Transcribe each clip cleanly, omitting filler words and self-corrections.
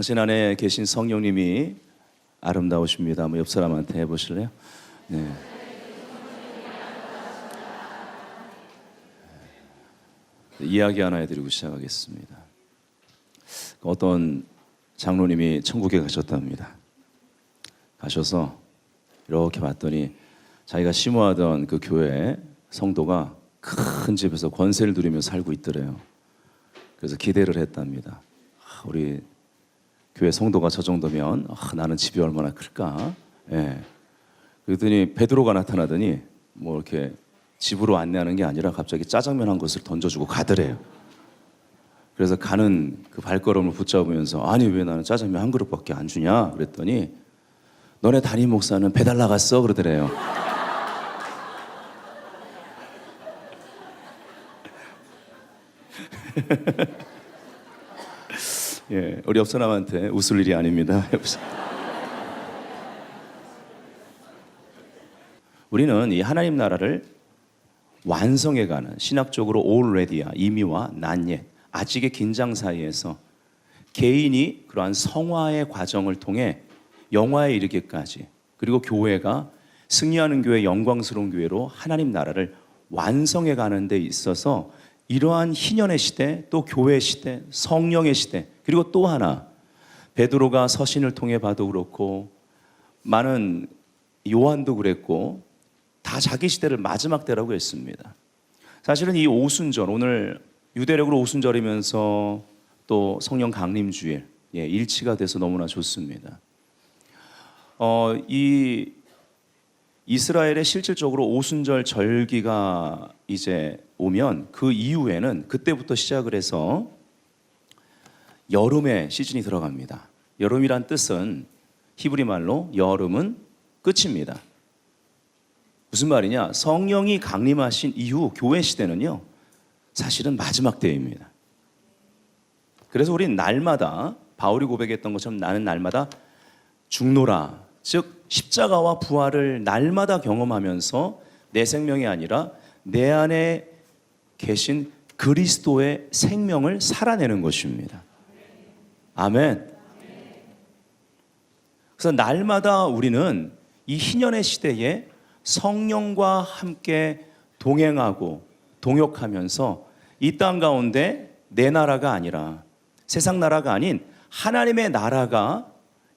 당신 안에 계신 성령님이 아름다우십니다. 옆 사람한테 해보실래요? 네. 이야기 하나 해드리고 시작하겠습니다. 어떤 장로님이 천국에 가셨답니다. 가셔서 이렇게 봤더니 자기가 심호하던 그 교회 성도가 큰 집에서 권세를 누리며 살고 있더래요. 그래서 기대를 했답니다. 우리 교회 성도가 저 정도면 나는 집이 얼마나 클까? 예. 그랬더니 베드로가 나타나더니 뭐 이렇게 집으로 안내하는 게 아니라 갑자기 짜장면 한 그릇을 던져주고 가더래요. 그래서 가는 그 발걸음을 붙잡으면서 아니 왜 나는 짜장면 한 그릇밖에 안 주냐? 그랬더니 너네 담임 목사는 배달 나갔어? 그러더래요. 예, 우리 옆 사람한테 웃을 일이 아닙니다. 우리는 이 하나님 나라를 완성해가는 신학적으로 already야 이미와 not yet 아직의 긴장 사이에서 개인이 그러한 성화의 과정을 통해 영화에 이르기까지 그리고 교회가 승리하는 교회 영광스러운 교회로 하나님 나라를 완성해가는 데 있어서 이러한 희년의 시대 또 교회 시대 성령의 시대 그리고 또 하나 베드로가 서신을 통해 봐도 그렇고 많은 요한도 그랬고 다 자기 시대를 마지막 때라고 했습니다. 사실은 이 오순절 오늘 유대력으로 오순절이면서 또 성령 강림주일 일치가 돼서 너무나 좋습니다. 이 이스라엘의 실질적으로 오순절 절기가 이제 오면 그 이후에는 그때부터 시작을 해서 여름의 시즌이 들어갑니다. 여름이란 뜻은 히브리 말로 여름은 끝입니다. 무슨 말이냐? 성령이 강림하신 이후 교회 시대는요 사실은 마지막 때입니다. 그래서 우리는 날마다 바울이 고백했던 것처럼 나는 날마다 죽노라 즉 십자가와 부활을 날마다 경험하면서 내 생명이 아니라 내 안에 계신 그리스도의 생명을 살아내는 것입니다. 아멘. 그래서 날마다 우리는 이 희년의 시대에 성령과 함께 동행하고 동역하면서 이 땅 가운데 내 나라가 아니라 세상 나라가 아닌 하나님의 나라가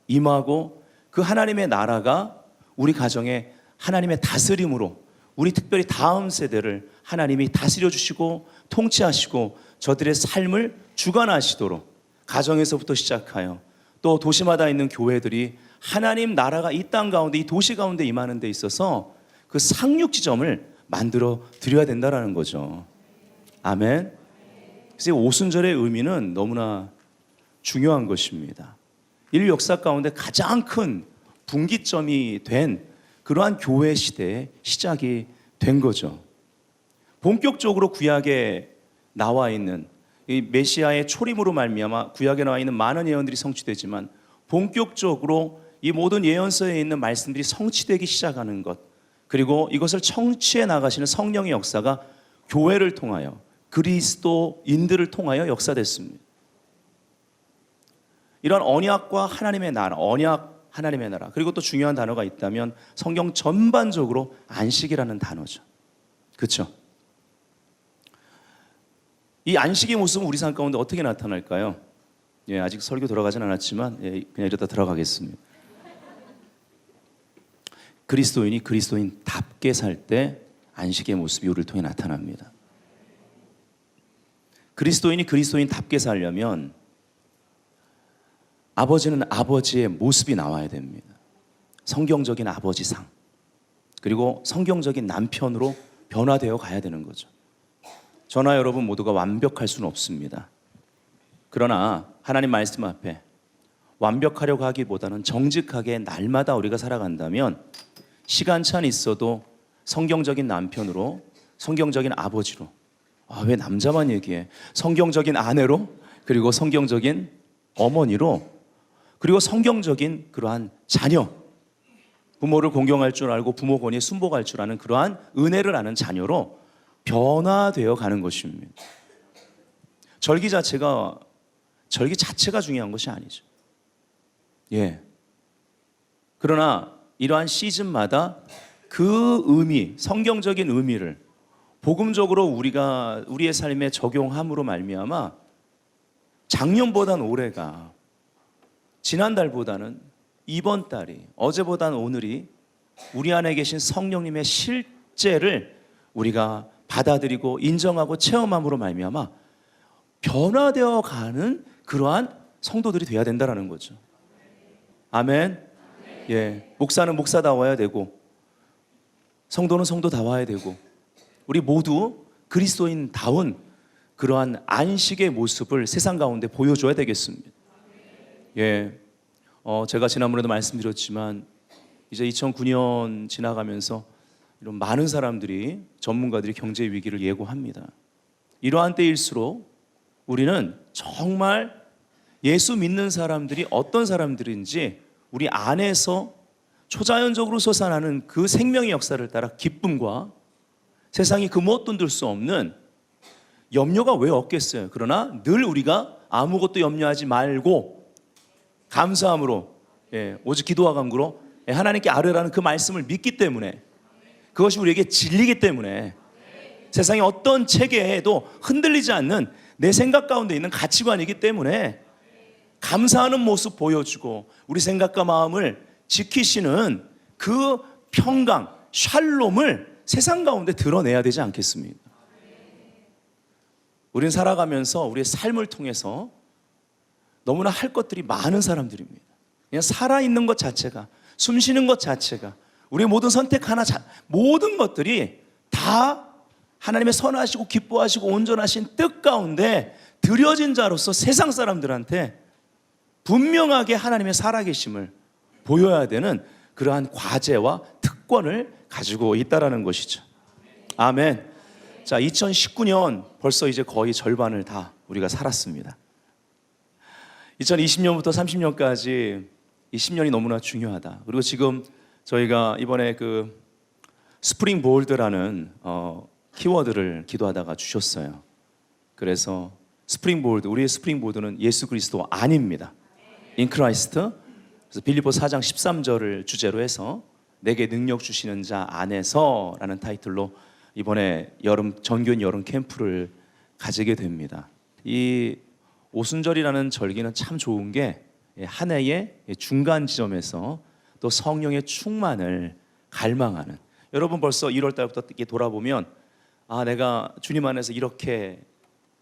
임하고 그 하나님의 나라가 우리 가정에 하나님의 다스림으로 우리 특별히 다음 세대를 하나님이 다스려 주시고 통치하시고 저들의 삶을 주관하시도록 가정에서부터 시작하여 또 도시마다 있는 교회들이 하나님 나라가 이 땅 가운데 이 도시 가운데 임하는 데 있어서 그 상륙 지점을 만들어 드려야 된다라는 거죠. 아멘. 그래서 오순절의 의미는 너무나 중요한 것입니다. 인류 역사 가운데 가장 큰 분기점이 된 그러한 교회 시대의 시작이 된 거죠. 본격적으로 구약에 나와 있는 이 메시아의 초림으로 말미암아 구약에 나와 있는 많은 예언들이 성취되지만 본격적으로 이 모든 예언서에 있는 말씀들이 성취되기 시작하는 것 그리고 이것을 청취해 나가시는 성령의 역사가 교회를 통하여 그리스도인들을 통하여 역사됐습니다. 이런 언약과 하나님의 나라, 언약 하나님의 나라 그리고 또 중요한 단어가 있다면 성경 전반적으로 안식이라는 단어죠. 그렇죠? 이 안식의 모습은 우리 삶 가운데 어떻게 나타날까요? 아직 설교 들어가진 않았지만 그냥 이러다 들어가겠습니다. 그리스도인이 그리스도인답게 살 때 안식의 모습이 우리를 통해 나타납니다. 그리스도인이 그리스도인답게 살려면 아버지는 아버지의 모습이 나와야 됩니다. 성경적인 아버지상 그리고 성경적인 남편으로 변화되어 가야 되는 거죠. 저나 여러분 모두가 완벽할 수는 없습니다. 그러나 하나님 말씀 앞에 완벽하려고 하기보다는 정직하게 날마다 우리가 살아간다면 시간차는 있어도 성경적인 남편으로 성경적인 아버지로 왜 남자만 얘기해? 성경적인 아내로 그리고 성경적인 어머니로 그리고 성경적인 그러한 자녀 부모를 공경할 줄 알고 부모 권위에 순복할 줄 아는 그러한 은혜를 아는 자녀로 변화되어 가는 것입니다. 절기 자체가 중요한 것이 아니죠. 예. 그러나 이러한 시즌마다 그 의미, 성경적인 의미를 복음적으로 우리가 우리의 삶에 적용함으로 말미암아 작년보단 올해가, 지난달보다는 이번 달이, 어제보단 오늘이 우리 안에 계신 성령님의 실제를 우리가 받아들이고 인정하고 체험함으로 말미암아 변화되어 가는 그러한 성도들이 돼야 된다라는 거죠. 아멘. 예, 목사는 목사다워야 되고 성도는 성도다워야 되고 우리 모두 그리스도인다운 그러한 안식의 모습을 세상 가운데 보여줘야 되겠습니다. 예, 제가 지난번에도 말씀드렸지만 이제 2009년 지나가면서 이런 많은 사람들이, 전문가들이 경제 위기를 예고합니다. 이러한 때일수록 우리는 정말 예수 믿는 사람들이 어떤 사람들인지 우리 안에서 초자연적으로 솟아나는 그 생명의 역사를 따라 기쁨과 세상이 그 무엇도 흔들 수 없는 염려가 왜 없겠어요? 그러나 늘 우리가 아무것도 염려하지 말고 감사함으로, 오직 기도와 간구로 하나님께 아뢰라는 그 말씀을 믿기 때문에, 그것이 우리에게 진리이기 때문에 세상의 어떤 체계에도 흔들리지 않는 내 생각 가운데 있는 가치관이기 때문에 감사하는 모습 보여주고 우리 생각과 마음을 지키시는 그 평강, 샬롬을 세상 가운데 드러내야 되지 않겠습니까? 우리는 살아가면서 우리의 삶을 통해서 너무나 할 것들이 많은 사람들입니다. 그냥 살아있는 것 자체가, 숨 쉬는 것 자체가, 우리의 모든 선택 하나, 모든 것들이 다 하나님의 선하시고 기뻐하시고 온전하신 뜻 가운데 드려진 자로서 세상 사람들한테 분명하게 하나님의 살아계심을 보여야 되는 그러한 과제와 특권을 가지고 있다라는 것이죠. 아멘. 자, 2019년 벌써 이제 거의 절반을 다 우리가 살았습니다. 2020년부터 30년까지 이 10년이 너무나 중요하다. 그리고 지금 저희가 이번에 그 스프링 볼드라는 키워드를 기도하다가 주셨어요. 그래서 스프링 볼드, 우리의 스프링 볼드는 예수 그리스도 안입니다. In Christ. 그래서 빌립보 4장 13절을 주제로 해서 내게 능력 주시는 자 안에서라는 타이틀로 이번에 정규 여름 캠프를 가지게 됩니다. 이 오순절이라는 절기는 참 좋은 게 한 해의 중간 지점에서 또 성령의 충만을 갈망하는, 여러분 벌써 1월 달부터 돌아보면 내가 주님 안에서 이렇게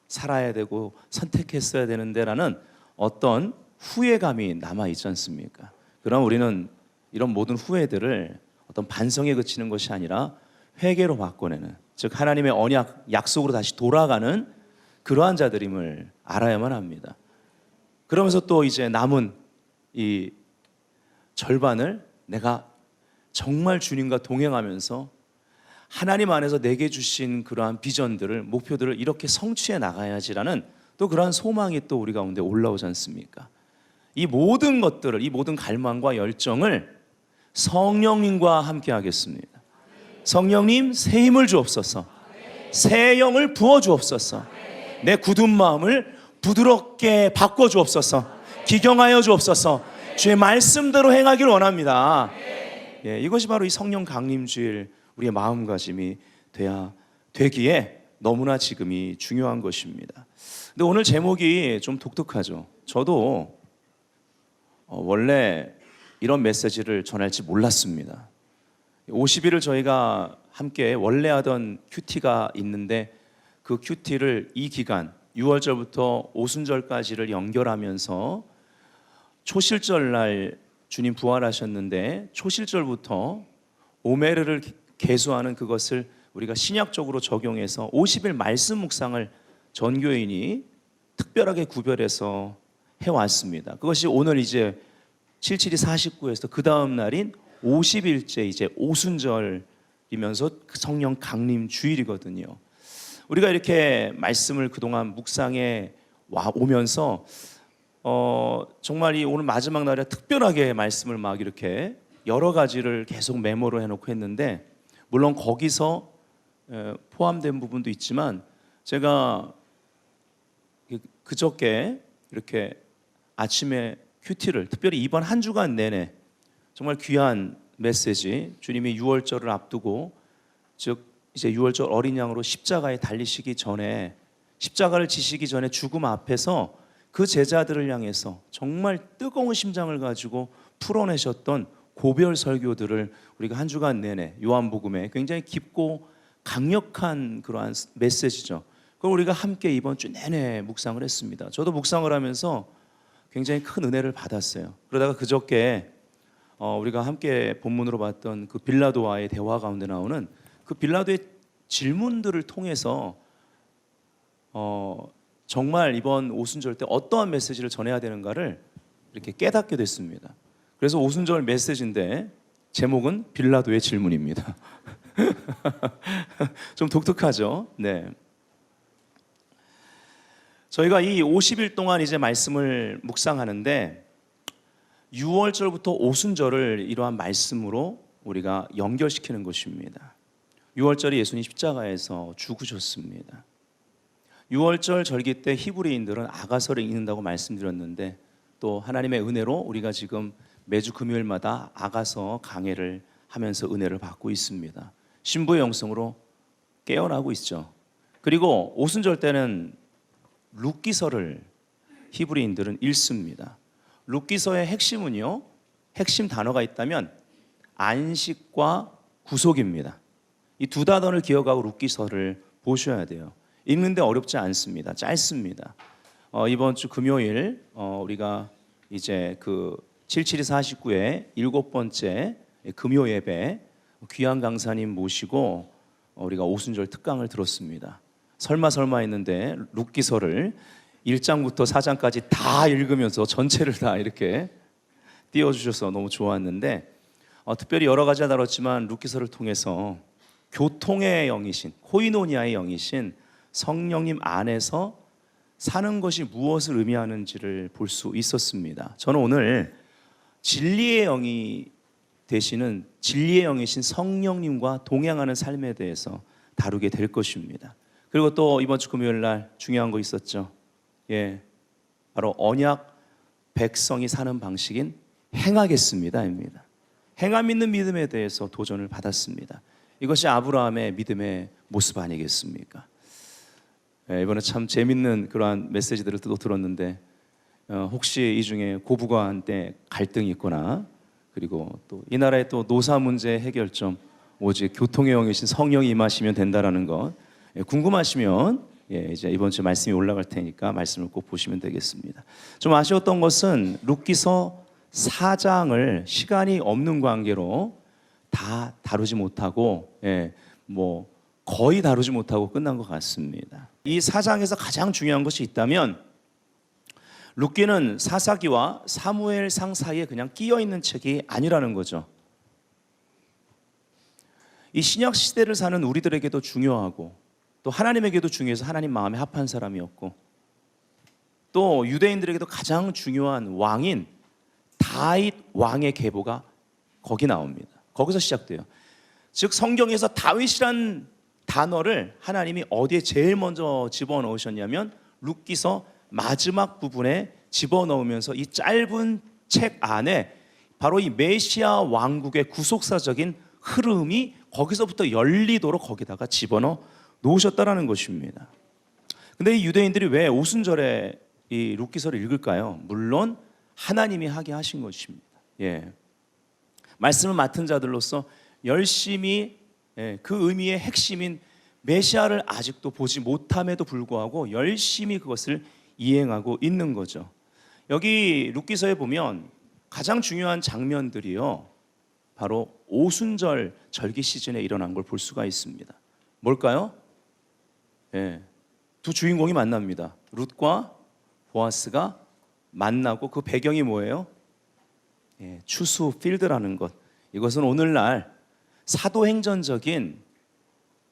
살아야 되고 선택했어야 되는데 라는 어떤 후회감이 남아있지 않습니까? 그럼 우리는 이런 모든 후회들을 어떤 반성에 그치는 것이 아니라 회개로 바꿔내는, 즉 하나님의 언약, 약속으로 다시 돌아가는 그러한 자들임을 알아야만 합니다. 그러면서 또 이제 남은 이 절반을 내가 정말 주님과 동행하면서 하나님 안에서 내게 주신 그러한 비전들을, 목표들을 이렇게 성취해 나가야지라는 또 그러한 소망이 또 우리 가운데 올라오지 않습니까? 이 모든 것들을, 이 모든 갈망과 열정을 성령님과 함께 하겠습니다. 성령님 새 힘을 주옵소서. 새 영을 부어 주옵소서. 내 굳은 마음을 부드럽게 바꿔 주옵소서. 기경하여 주옵소서. 주의 말씀대로 행하기를 원합니다. 이것이 바로 이 성령 강림주일 우리의 마음가짐이 되기에 너무나 지금이 중요한 것입니다. 근데 오늘 제목이 좀 독특하죠. 저도 원래 이런 메시지를 전할지 몰랐습니다. 50일을 저희가 함께 원래 하던 큐티가 있는데 그 큐티를 이 기간 6월절부터 오순절까지를 연결하면서 초실절 날 주님 부활하셨는데 초실절부터 오메르를 계수하는 그것을 우리가 신약적으로 적용해서 50일 말씀 묵상을 전교인이 특별하게 구별해서 해왔습니다. 그것이 오늘 이제 77이 49에서 그 다음 날인 50일째 이제 오순절이면서 성령 강림 주일이거든요. 우리가 이렇게 말씀을 그동안 묵상해 오면서 정말 이 오늘 마지막 날에 특별하게 말씀을 막 이렇게 여러 가지를 계속 메모를 해놓고 했는데, 물론 거기서 포함된 부분도 있지만 제가 그저께 이렇게 아침에 큐티를 특별히 이번 한 주간 내내 정말 귀한 메시지, 주님이 유월절을 앞두고, 즉 이제 유월절 어린 양으로 십자가에 달리시기 전에, 십자가를 지시기 전에 죽음 앞에서 그 제자들을 향해서 정말 뜨거운 심장을 가지고 풀어내셨던 고별 설교들을 우리가 한 주간 내내 요한복음에 굉장히 깊고 강력한 그러한 메시지죠. 그걸 우리가 함께 이번 주 내내 묵상을 했습니다. 저도 묵상을 하면서 굉장히 큰 은혜를 받았어요. 그러다가 그저께 우리가 함께 본문으로 봤던 그 빌라도와의 대화 가운데 나오는 그 빌라도의 질문들을 통해서 정말 이번 오순절 때 어떠한 메시지를 전해야 되는가를 이렇게 깨닫게 됐습니다. 그래서 오순절 메시지인데 제목은 빌라도의 질문입니다. 좀 독특하죠? 네. 저희가 이 50일 동안 이제 말씀을 묵상하는데 6월절부터 오순절을 이러한 말씀으로 우리가 연결시키는 것입니다. 6월절이 예수님 십자가에서 죽으셨습니다. 6월절 절기 때 히브리인들은 아가서를 읽는다고 말씀드렸는데 또 하나님의 은혜로 우리가 지금 매주 금요일마다 아가서 강해를 하면서 은혜를 받고 있습니다. 신부의 영성으로 깨어나고 있죠. 그리고 오순절 때는 룻기서를 히브리인들은 읽습니다. 룻기서의 핵심은요, 핵심 단어가 있다면 안식과 구속입니다. 이 두 단어를 기억하고 룻기서를 보셔야 돼요. 읽는데 어렵지 않습니다. 짧습니다. 이번 주 금요일 우리가 이제 그 7749의 7번째 금요 예배 귀한 강사님 모시고 우리가 오순절 특강을 들었습니다. 설마 했는데 룻기서를 1장부터 4장까지 다 읽으면서 전체를 다 이렇게 띄워주셔서 너무 좋았는데 특별히 여러 가지 다뤘지만 룻기서를 통해서 교통의 영이신, 코이노니아의 영이신 성령님 안에서 사는 것이 무엇을 의미하는지를 볼 수 있었습니다. 저는 오늘 진리의 영이 되시는 진리의 영이신 성령님과 동행하는 삶에 대해서 다루게 될 것입니다. 그리고 또 이번 주 금요일 날 중요한 거 있었죠. 바로 언약 백성이 사는 방식인 행하겠습니다입니다. 행함 있는 믿음에 대해서 도전을 받았습니다. 이것이 아브라함의 믿음의 모습 아니겠습니까? 이번에 참 재밌는 그러한 메시지들을 또 들었는데 혹시 이 중에 고부간때 갈등이 있거나 그리고 또 이 나라의 또 노사 문제 해결점 오직 교통의 영이신 성령이 임하시면 된다라는 것 궁금하시면 이제 이번 주 말씀이 올라갈 테니까 말씀을 꼭 보시면 되겠습니다. 좀 아쉬웠던 것은 룻기서 4장을 시간이 없는 관계로 다 다루지 못하고 거의 다루지 못하고 끝난 것 같습니다. 이 4장에서 가장 중요한 것이 있다면 룻기는 사사기와 사무엘상 사이에 그냥 끼어 있는 책이 아니라는 거죠. 이 신약 시대를 사는 우리들에게도 중요하고 또 하나님에게도 중요해서 하나님 마음에 합한 사람이었고 또 유대인들에게도 가장 중요한 왕인 다윗 왕의 계보가 거기 나옵니다. 거기서 시작돼요. 즉 성경에서 다윗이란 단어를 하나님이 어디에 제일 먼저 집어넣으셨냐면 룻기서 마지막 부분에 집어넣으면서 이 짧은 책 안에 바로 이 메시아 왕국의 구속사적인 흐름이 거기서부터 열리도록 거기다가 집어넣어 놓으셨다라는 것입니다. 근데 이 유대인들이 왜 오순절에 이 룻기서를 읽을까요? 물론 하나님이 하게 하신 것입니다. 말씀을 맡은 자들로서 열심히 그 의미의 핵심인 메시아를 아직도 보지 못함에도 불구하고 열심히 그것을 이행하고 있는 거죠. 여기 룻기서에 보면 가장 중요한 장면들이요, 바로 오순절 절기 시즌에 일어난 걸 볼 수가 있습니다. 뭘까요? 두 주인공이 만납니다. 룻과 보아스가 만나고 그 배경이 뭐예요? 추수 필드라는 것. 이것은 오늘날 사도행전적인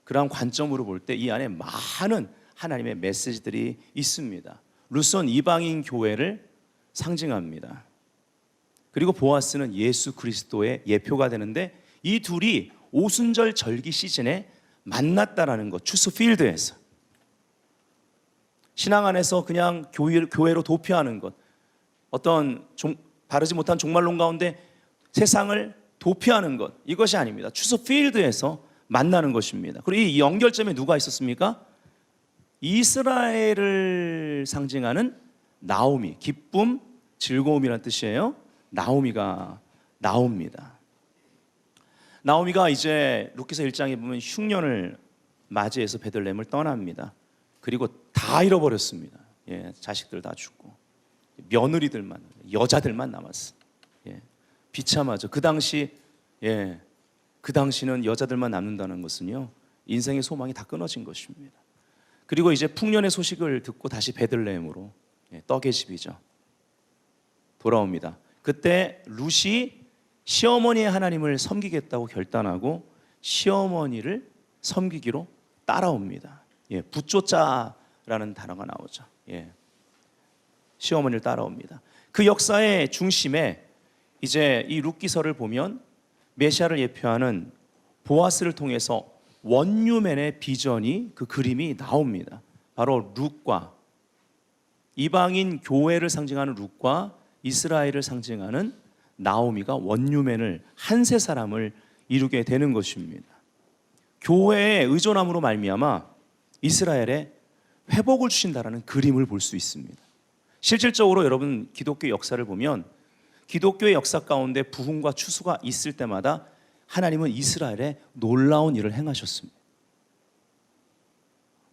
그런 관점으로 볼 때 이 안에 많은 하나님의 메시지들이 있습니다. 룻은 이방인 교회를 상징합니다. 그리고 보아스는 예수 그리스도의 예표가 되는데 이 둘이 오순절 절기 시즌에 만났다라는 것, 추수 필드에서. 신앙 안에서 그냥 교회로 도피하는 것, 어떤 바르지 못한 종말론 가운데 세상을 도피하는 것, 이것이 아닙니다. 추수 필드에서 만나는 것입니다. 그리고 이 연결점에 누가 있었습니까? 이스라엘을 상징하는 나오미, 기쁨, 즐거움이라는 뜻이에요. 나오미가 나옵니다. 나오미가 이제 룻기서 1장에 보면 흉년을 맞이해서 베들레헴을 떠납니다. 그리고 다 잃어버렸습니다. 예, 자식들 다 죽고 며느리들만, 여자들만 남았어. 예, 비참하죠. 그 당시는 여자들만 남는다는 것은요, 인생의 소망이 다 끊어진 것입니다. 그리고 이제 풍년의 소식을 듣고 다시 베들레헴으로, 떡의 집이죠, 돌아옵니다. 그때 룻이 시어머니의 하나님을 섬기겠다고 결단하고 시어머니를 섬기기로 따라옵니다. 예, 붙조자라는 단어가 나오죠. 예, 시어머니를 따라옵니다. 그 역사의 중심에 이제 이 룻기서를 보면 메시아를 예표하는 보아스를 통해서 원유맨의 비전이, 그 그림이 나옵니다. 바로 룻과 이방인 교회를 상징하는 룻과 이스라엘을 상징하는 나오미가 원유맨을, 한 세 사람을 이루게 되는 것입니다. 교회에 의존함으로 말미암아 이스라엘에 회복을 주신다라는 그림을 볼 수 있습니다. 실질적으로 여러분 기독교 역사를 보면 기독교의 역사 가운데 부흥과 추수가 있을 때마다 하나님은 이스라엘에 놀라운 일을 행하셨습니다.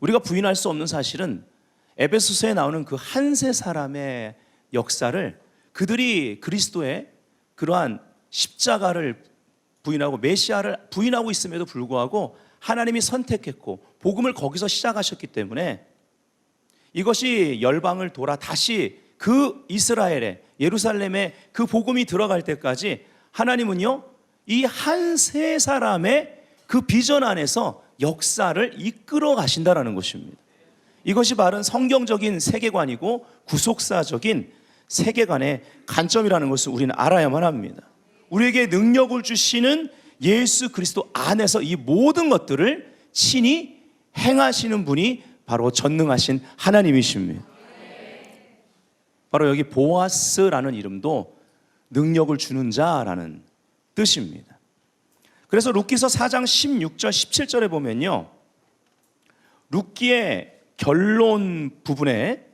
우리가 부인할 수 없는 사실은 에베소서에 나오는 그 한 세 사람의 역사를, 그들이 그리스도의 그러한 십자가를 부인하고 메시아를 부인하고 있음에도 불구하고 하나님이 선택했고 복음을 거기서 시작하셨기 때문에 이것이 열방을 돌아 다시 그 이스라엘에, 예루살렘에 그 복음이 들어갈 때까지 하나님은요, 이 한 세 사람의 그 비전 안에서 역사를 이끌어 가신다라는 것입니다. 이것이 바른 성경적인 세계관이고 구속사적인 세계관의 관점이라는 것을 우리는 알아야만 합니다. 우리에게 능력을 주시는 예수 그리스도 안에서 이 모든 것들을 친히 행하시는 분이 바로 전능하신 하나님이십니다. 바로 여기 보아스라는 이름도 능력을 주는 자라는 뜻입니다. 그래서 룻기서 4장 16절 17절에 보면요, 룻기의 결론 부분에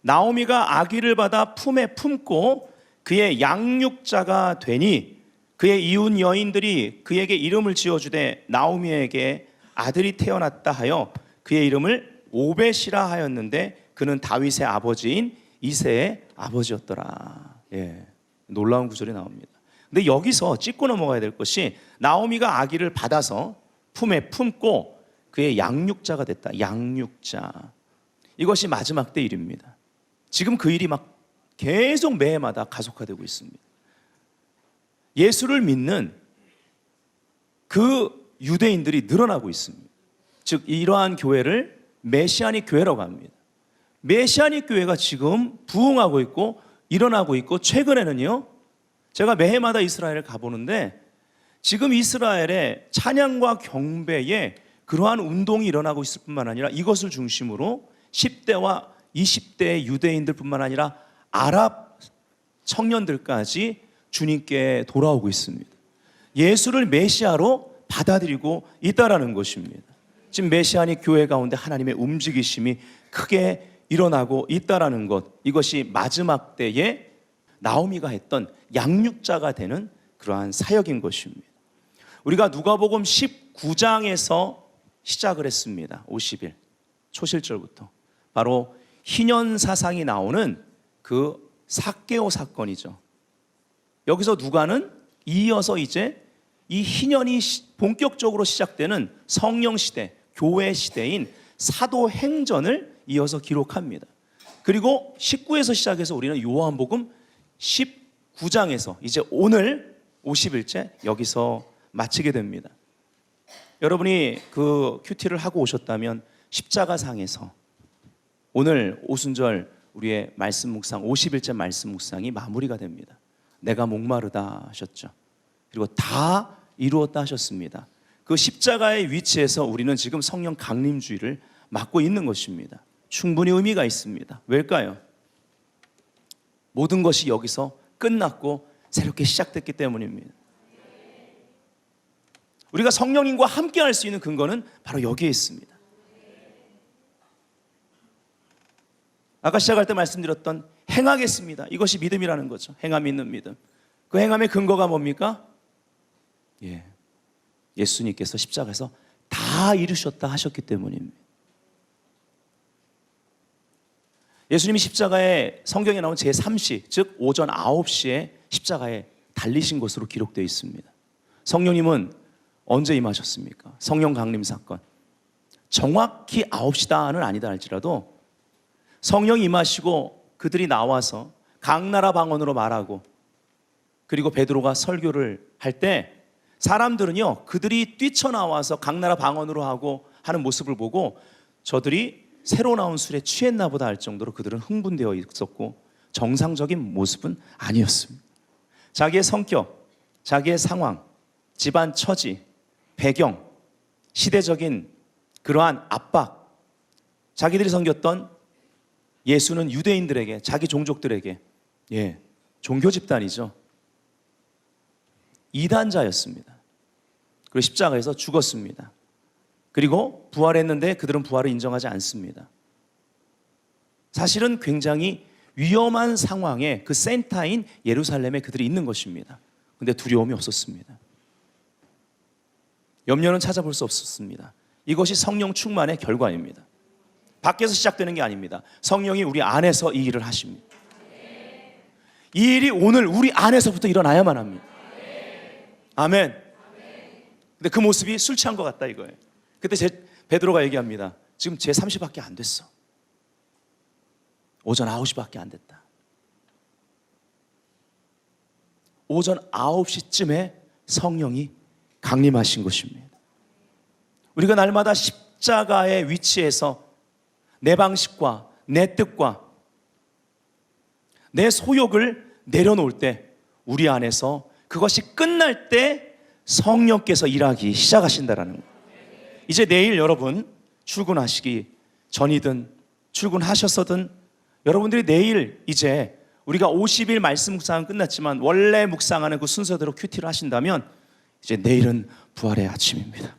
나오미가 아기를 받아 품에 품고 그의 양육자가 되니 그의 이웃 여인들이 그에게 이름을 지어주되 나오미에게 아들이 태어났다 하여 그의 이름을 오벳이라 하였는데 그는 다윗의 아버지인 이새의 아버지였더라. 예, 놀라운 구절이 나옵니다. 근데 여기서 짚고 넘어가야 될 것이 나오미가 아기를 받아서 품에 품고 그의 양육자가 됐다. 양육자. 이것이 마지막 때 일입니다. 지금 그 일이 막 계속 매해마다 가속화되고 있습니다. 예수를 믿는 그 유대인들이 늘어나고 있습니다. 즉 이러한 교회를 메시아닉 교회라고 합니다. 메시아닉 교회가 지금 부흥하고 있고 일어나고 있고, 최근에는요, 제가 매해마다 이스라엘을 가보는데 지금 이스라엘의 찬양과 경배에 그러한 운동이 일어나고 있을 뿐만 아니라 이것을 중심으로 10대와 20대의 유대인들뿐만 아니라 아랍 청년들까지 주님께 돌아오고 있습니다. 예수를 메시아로 받아들이고 있다라는 것입니다. 지금 메시아닉 교회 가운데 하나님의 움직이심이 크게 일어나고 있다라는 것, 이것이 마지막 때에 나오미가 했던 양육자가 되는 그러한 사역인 것입니다. 우리가 누가복음 19장에서 시작을 했습니다. 50일 초실절부터 바로 희년 사상이 나오는 그 삭개오 사건이죠. 여기서 누가는 이어서 이제 이 희년이 본격적으로 시작되는 성령 시대, 교회 시대인 사도행전을 이어서 기록합니다. 그리고 19에서 시작해서 우리는 요한복음 19장에서 이제 오늘 50일째 여기서 마치게 됩니다. 여러분이 그 큐티를 하고 오셨다면 십자가상에서 오늘 오순절 우리의 말씀 묵상, 50일째 말씀 묵상이 마무리가 됩니다. 내가 목마르다 하셨죠. 그리고 다 이루었다 하셨습니다. 그 십자가의 위치에서 우리는 지금 성령 강림주의를 맡고 있는 것입니다. 충분히 의미가 있습니다. 왜일까요? 모든 것이 여기서 끝났고 새롭게 시작됐기 때문입니다. 우리가 성령님과 함께 할 수 있는 근거는 바로 여기에 있습니다. 아까 시작할 때 말씀드렸던 행하겠습니다. 이것이 믿음이라는 거죠. 행함 있는 믿음. 그 행함의 근거가 뭡니까? 예수님께서 십자가에서 다 이루셨다 하셨기 때문입니다. 예수님이 십자가에 성경에 나온 제3시, 즉 오전 9시에 십자가에 달리신 것으로 기록되어 있습니다. 성령님은 언제 임하셨습니까? 성령 강림 사건. 정확히 9시다는 아니다 할지라도 성령이 임하시고 그들이 나와서 각 나라 방언으로 말하고 그리고 베드로가 설교를 할 때 사람들은요, 그들이 뛰쳐나와서 각 나라 방언으로 하고 하는 모습을 보고 저들이 새로 나온 술에 취했나 보다 할 정도로 그들은 흥분되어 있었고 정상적인 모습은 아니었습니다. 자기의 성격, 자기의 상황, 집안 처지, 배경, 시대적인 그러한 압박, 자기들이 섬겼던 예수는 유대인들에게, 자기 종족들에게 종교 집단이죠. 이단자였습니다. 그리고 십자가에서 죽었습니다. 그리고 부활했는데 그들은 부활을 인정하지 않습니다. 사실은 굉장히 위험한 상황에 그 센터인 예루살렘에 그들이 있는 것입니다. 그런데 두려움이 없었습니다. 염려는 찾아볼 수 없었습니다. 이것이 성령 충만의 결과입니다. 밖에서 시작되는 게 아닙니다. 성령이 우리 안에서 이 일을 하십니다. 이 일이 오늘 우리 안에서부터 일어나야만 합니다. 아멘. 근데 그 모습이 술 취한 것 같다 이거예요. 그때 베드로가 얘기합니다. 지금 제 30밖에 안 됐어. 오전 9시밖에 안 됐다. 오전 9시쯤에 성령이 강림하신 것입니다. 우리가 날마다 십자가의 위치에서 내 방식과 내 뜻과 내 소욕을 내려놓을 때 우리 안에서 그것이 끝날 때 성령께서 일하기 시작하신다라는 거예요. 이제 내일 여러분 출근하시기 전이든 출근하셨어든 여러분들이 내일 이제 우리가 50일 말씀 묵상은 끝났지만 원래 묵상하는 그 순서대로 큐티를 하신다면 이제 내일은 부활의 아침입니다.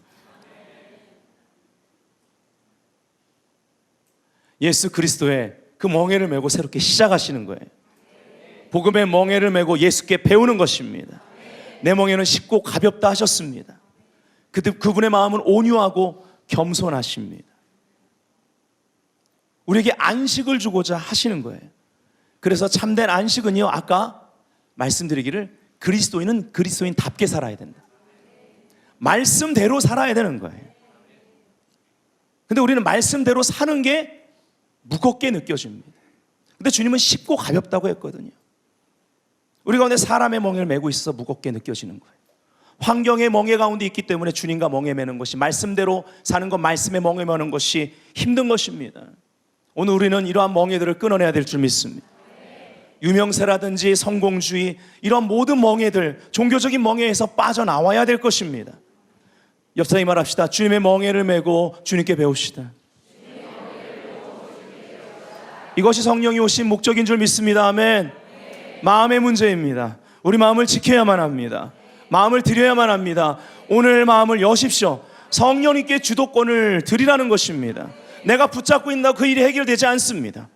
예수 그리스도의 그 멍에를 메고 새롭게 시작하시는 거예요. 복음의 멍에를 메고 예수께 배우는 것입니다. 내 멍에는 쉽고 가볍다 하셨습니다. 그분의 마음은 온유하고 겸손하십니다. 우리에게 안식을 주고자 하시는 거예요. 그래서 참된 안식은요, 아까 말씀드리기를 그리스도인은 그리스도인답게 살아야 된다. 말씀대로 살아야 되는 거예요. 근데 우리는 말씀대로 사는 게 무겁게 느껴집니다. 근데 주님은 쉽고 가볍다고 했거든요. 우리 가운데 사람의 멍에를 메고 있어서 무겁게 느껴지는 거예요. 환경의 멍에 가운데 있기 때문에 주님과 멍에 매는 것이, 말씀대로 사는 것, 말씀에 멍에 매는 것이 힘든 것입니다. 오늘 우리는 이러한 멍에들을 끊어내야 될 줄 믿습니다. 유명세라든지 성공주의, 이런 모든 멍에들, 종교적인 멍에에서 빠져나와야 될 것입니다. 옆 사람이 말합시다. 주님의 멍에를 메고 주님께 배웁시다. 이것이 성령이 오신 목적인 줄 믿습니다. 아멘. 마음의 문제입니다. 우리 마음을 지켜야만 합니다. 마음을 드려야만 합니다. 오늘 마음을 여십시오. 성령님께 주도권을 드리라는 것입니다. 내가 붙잡고 있다고 그 일이 해결되지 않습니다.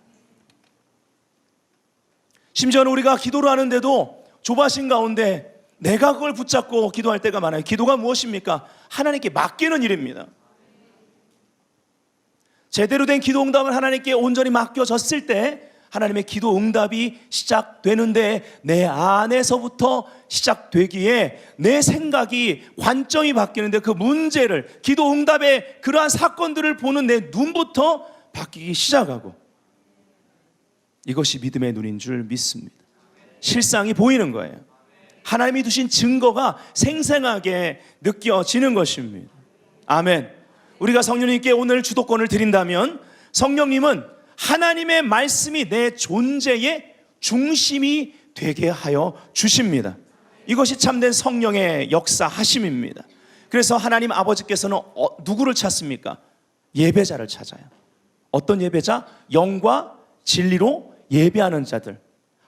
심지어는 우리가 기도를 하는데도 조바심 가운데 내가 그걸 붙잡고 기도할 때가 많아요. 기도가 무엇입니까? 하나님께 맡기는 일입니다. 제대로 된 기도 응답을 하나님께 온전히 맡겨졌을 때 하나님의 기도 응답이 시작되는데 내 안에서부터 시작되기에 내 생각이, 관점이 바뀌는데 그 문제를, 기도 응답의 그러한 사건들을 보는 내 눈부터 바뀌기 시작하고, 이것이 믿음의 눈인 줄 믿습니다. 실상이 보이는 거예요. 하나님이 두신 증거가 생생하게 느껴지는 것입니다. 아멘. 우리가 성령님께 오늘 주도권을 드린다면 성령님은 하나님의 말씀이 내 존재의 중심이 되게 하여 주십니다. 이것이 참된 성령의 역사하심입니다. 그래서 하나님 아버지께서는 누구를 찾습니까? 예배자를 찾아요. 어떤 예배자? 영과 진리로 예배하는 자들.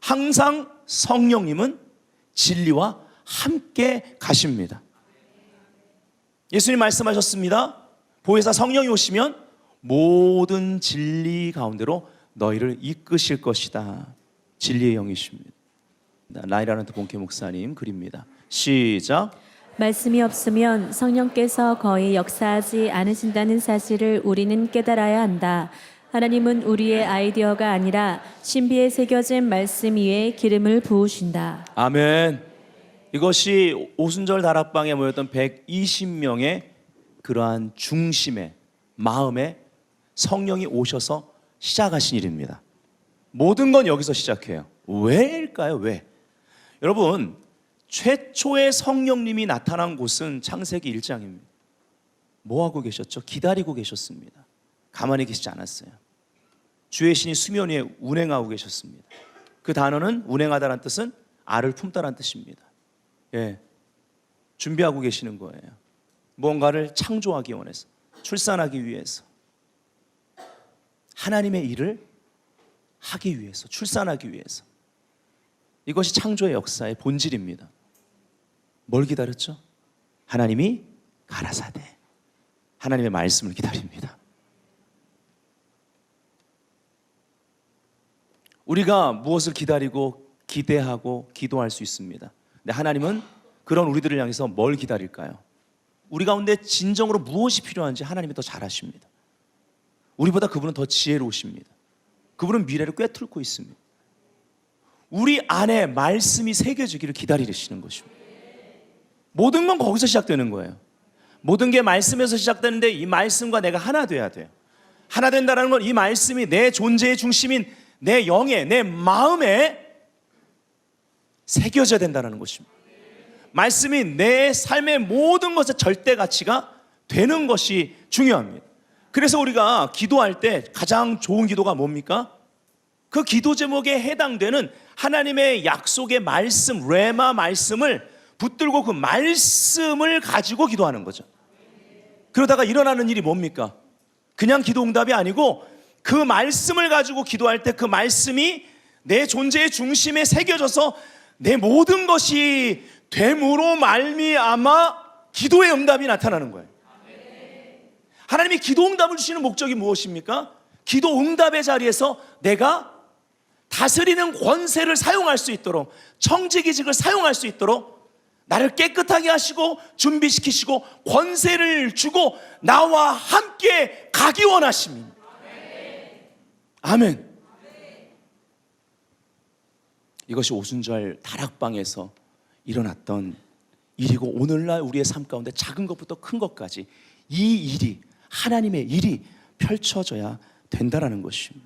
항상 성령님은 진리와 함께 가십니다. 예수님 말씀하셨습니다. 보혜사 성령이 오시면 모든 진리 가운데로 너희를 이끄실 것이다. 진리의 영이십니다. 라이라란트 본캐 목사님 글입니다. 시작. 말씀이 없으면 성령께서 거의 역사하지 않으신다는 사실을 우리는 깨달아야 한다. 하나님은 우리의 아이디어가 아니라 신비에 새겨진 말씀 위에 기름을 부으신다. 아멘. 이것이 오순절 다락방에 모였던 120명의 그러한 중심의 마음에 성령이 오셔서 시작하신 일입니다. 모든 건 여기서 시작해요. 왜일까요? 왜? 여러분, 최초의 성령님이 나타난 곳은 창세기 1장입니다. 뭐 하고 계셨죠? 기다리고 계셨습니다. 가만히 계시지 않았어요. 주의 신이 수면 위에 운행하고 계셨습니다. 그 단어는 운행하다란 뜻은 알을 품다란 뜻입니다. 예, 준비하고 계시는 거예요. 무언가를 창조하기 원해서, 출산하기 위해서, 하나님의 일을 하기 위해서, 출산하기 위해서. 이것이 창조의 역사의 본질입니다. 뭘 기다렸죠? 하나님이 가라사대, 하나님의 말씀을 기다립니다. 우리가 무엇을 기다리고 기대하고 기도할 수 있습니다. 근데 하나님은 그런 우리들을 향해서 뭘 기다릴까요? 우리 가운데 진정으로 무엇이 필요한지 하나님이 더 잘 아십니다. 우리보다 그분은 더 지혜로우십니다. 그분은 미래를 꿰뚫고 있습니다. 우리 안에 말씀이 새겨지기를 기다리시는 것입니다. 모든 건 거기서 시작되는 거예요. 모든 게 말씀에서 시작되는데 이 말씀과 내가 하나 돼야 돼요. 하나 된다는 건 이 말씀이 내 존재의 중심인 내 영에, 내 마음에 새겨져야 된다는 것입니다. 말씀이 내 삶의 모든 것의 절대 가치가 되는 것이 중요합니다. 그래서 우리가 기도할 때 가장 좋은 기도가 뭡니까? 그 기도 제목에 해당되는 하나님의 약속의 말씀, 레마 말씀을 붙들고 그 말씀을 가지고 기도하는 거죠. 그러다가 일어나는 일이 뭡니까? 그냥 기도 응답이 아니고 그 말씀을 가지고 기도할 때 그 말씀이 내 존재의 중심에 새겨져서 내 모든 것이 됨으로 말미암아 기도의 응답이 나타나는 거예요. 하나님이 기도 응답을 주시는 목적이 무엇입니까? 기도 응답의 자리에서 내가 다스리는 권세를 사용할 수 있도록, 청지기직을 사용할 수 있도록 나를 깨끗하게 하시고 준비시키시고 권세를 주고 나와 함께 가기 원하십니다. 아멘. 이것이 오순절 다락방에서 일어났던 일이고, 오늘날 우리의 삶 가운데 작은 것부터 큰 것까지 이 일이, 하나님의 일이 펼쳐져야 된다라는 것입니다.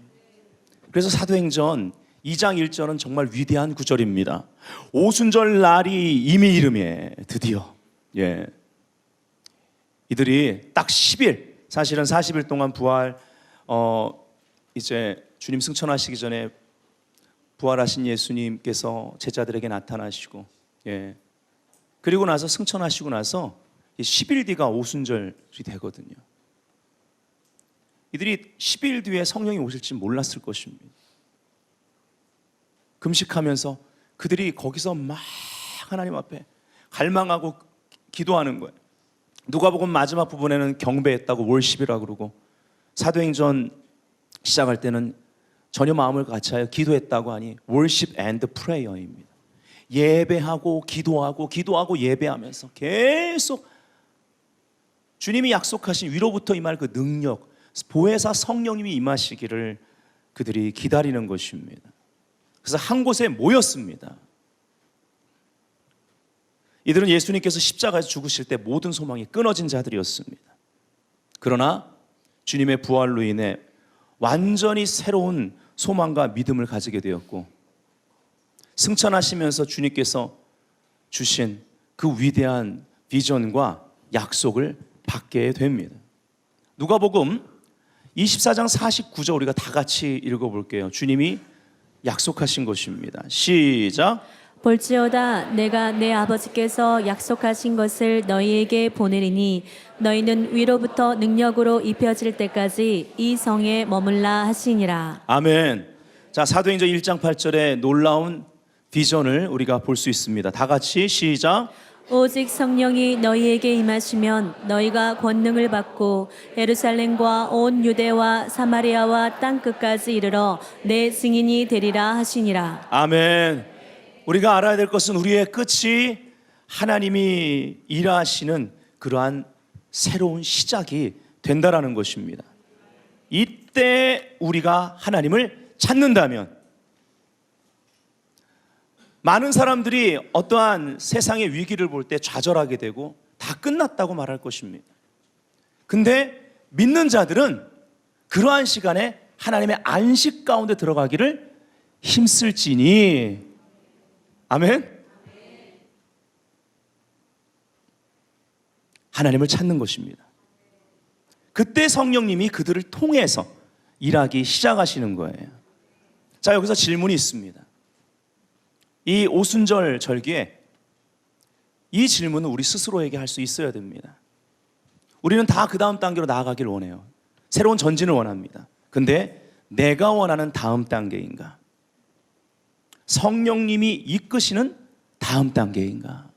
그래서 사도행전 2장 1절은 정말 위대한 구절입니다. 오순절 날이 이미 이름에 드디어, 이들이 딱 10일, 사실은 40일 동안 부활, 이제 주님 승천하시기 전에 부활하신 예수님께서 제자들에게 나타나시고, 그리고 나서 승천하시고 나서 10일 뒤가 오순절이 되거든요. 이들이 10일 뒤에 성령이 오실지 몰랐을 것입니다. 금식하면서 그들이 거기서 막 하나님 앞에 갈망하고 기도하는 거예요. 누가복음 마지막 부분에는 경배했다고 월십이라고 그러고, 사도행전 시작할 때는 전혀 마음을 같이하여 기도했다고 하니 worship and prayer입니다. 예배하고 기도하고 기도하고 예배하면서 계속 주님이 약속하신 위로부터 임할 그 능력, 보혜사 성령님이 임하시기를 그들이 기다리는 것입니다. 그래서 한 곳에 모였습니다. 이들은 예수님께서 십자가에서 죽으실 때 모든 소망이 끊어진 자들이었습니다. 그러나 주님의 부활로 인해 완전히 새로운 소망과 믿음을 가지게 되었고, 승천하시면서 주님께서 주신 그 위대한 비전과 약속을 받게 됩니다. 누가복음 24장 49절 우리가 다 같이 읽어볼게요. 주님이 약속하신 것입니다. 시작. 볼지어다 내가 내 아버지께서 약속하신 것을 너희에게 보내리니 너희는 위로부터 능력으로 입혀질 때까지 이 성에 머물라 하시니라. 아멘. 자, 사도행전 1장 8절에 놀라운 비전을 우리가 볼 수 있습니다. 다 같이 시작. 오직 성령이 너희에게 임하시면 너희가 권능을 받고 예루살렘과 온 유대와 사마리아와 땅 끝까지 이르러 내 증인이 되리라 하시니라. 아멘. 우리가 알아야 될 것은 우리의 끝이 하나님이 일하시는 그러한 새로운 시작이 된다라는 것입니다. 이때 우리가 하나님을 찾는다면, 많은 사람들이 어떠한 세상의 위기를 볼 때 좌절하게 되고 다 끝났다고 말할 것입니다. 근데 믿는 자들은 그러한 시간에 하나님의 안식 가운데 들어가기를 힘쓸지니. 아멘. 하나님을 찾는 것입니다. 그때 성령님이 그들을 통해서 일하기 시작하시는 거예요. 자, 여기서 질문이 있습니다. 이 오순절 절기에 이 질문은 우리 스스로에게 할 수 있어야 됩니다. 우리는 다 그 다음 단계로 나아가길 원해요. 새로운 전진을 원합니다. 근데 내가 원하는 다음 단계인가? 성령님이 이끄시는 다음 단계인가?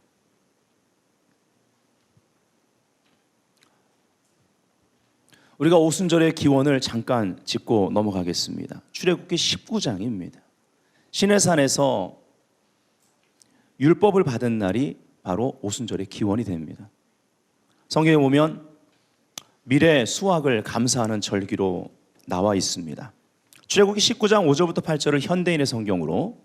우리가 오순절의 기원을 잠깐 짚고 넘어가겠습니다. 출애굽기 19장입니다. 시내산에서 율법을 받은 날이 바로 오순절의 기원이 됩니다. 성경에 보면 미래 수확을 감사하는 절기로 나와 있습니다. 출애굽기 19장 5절부터 8절을 현대인의 성경으로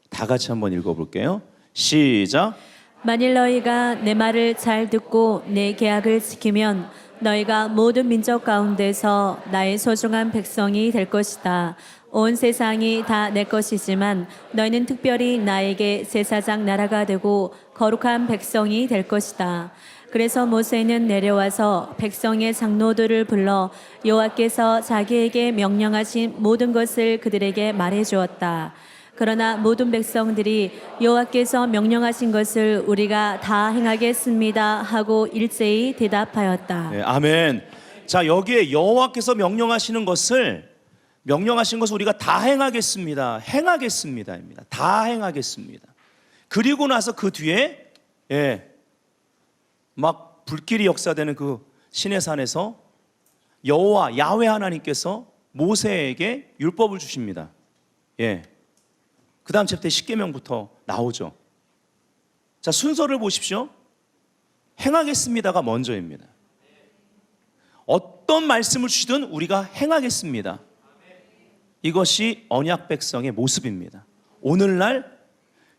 다 같이 한번 읽어볼게요. 시작. 만일 너희가 내 말을 잘 듣고 내 계약을 지키면 너희가 모든 민족 가운데서 나의 소중한 백성이 될 것이다. 온 세상이 다 내 것이지만 너희는 특별히 나에게 제사장 나라가 되고 거룩한 백성이 될 것이다. 그래서 모세는 내려와서 백성의 장로들을 불러 여호와께서 자기에게 명령하신 모든 것을 그들에게 말해 주었다. 그러나 모든 백성들이 여호와께서 명령하신 것을 우리가 다 행하겠습니다 하고 일제히 대답하였다. 네, 아멘. 자, 여기에 여호와께서 명령하신 것을 우리가 다 행하겠습니다입니다. 다 행하겠습니다. 그리고 나서 그 뒤에 막 불길이 역사되는 그 시내산에서 여호와 야훼 하나님께서 모세에게 율법을 주십니다. 그 다음 챕터 10계명부터 나오죠. 자, 순서를 보십시오. 행하겠습니다가 먼저입니다. 어떤 말씀을 주시든 우리가 행하겠습니다. 이것이 언약 백성의 모습입니다. 오늘날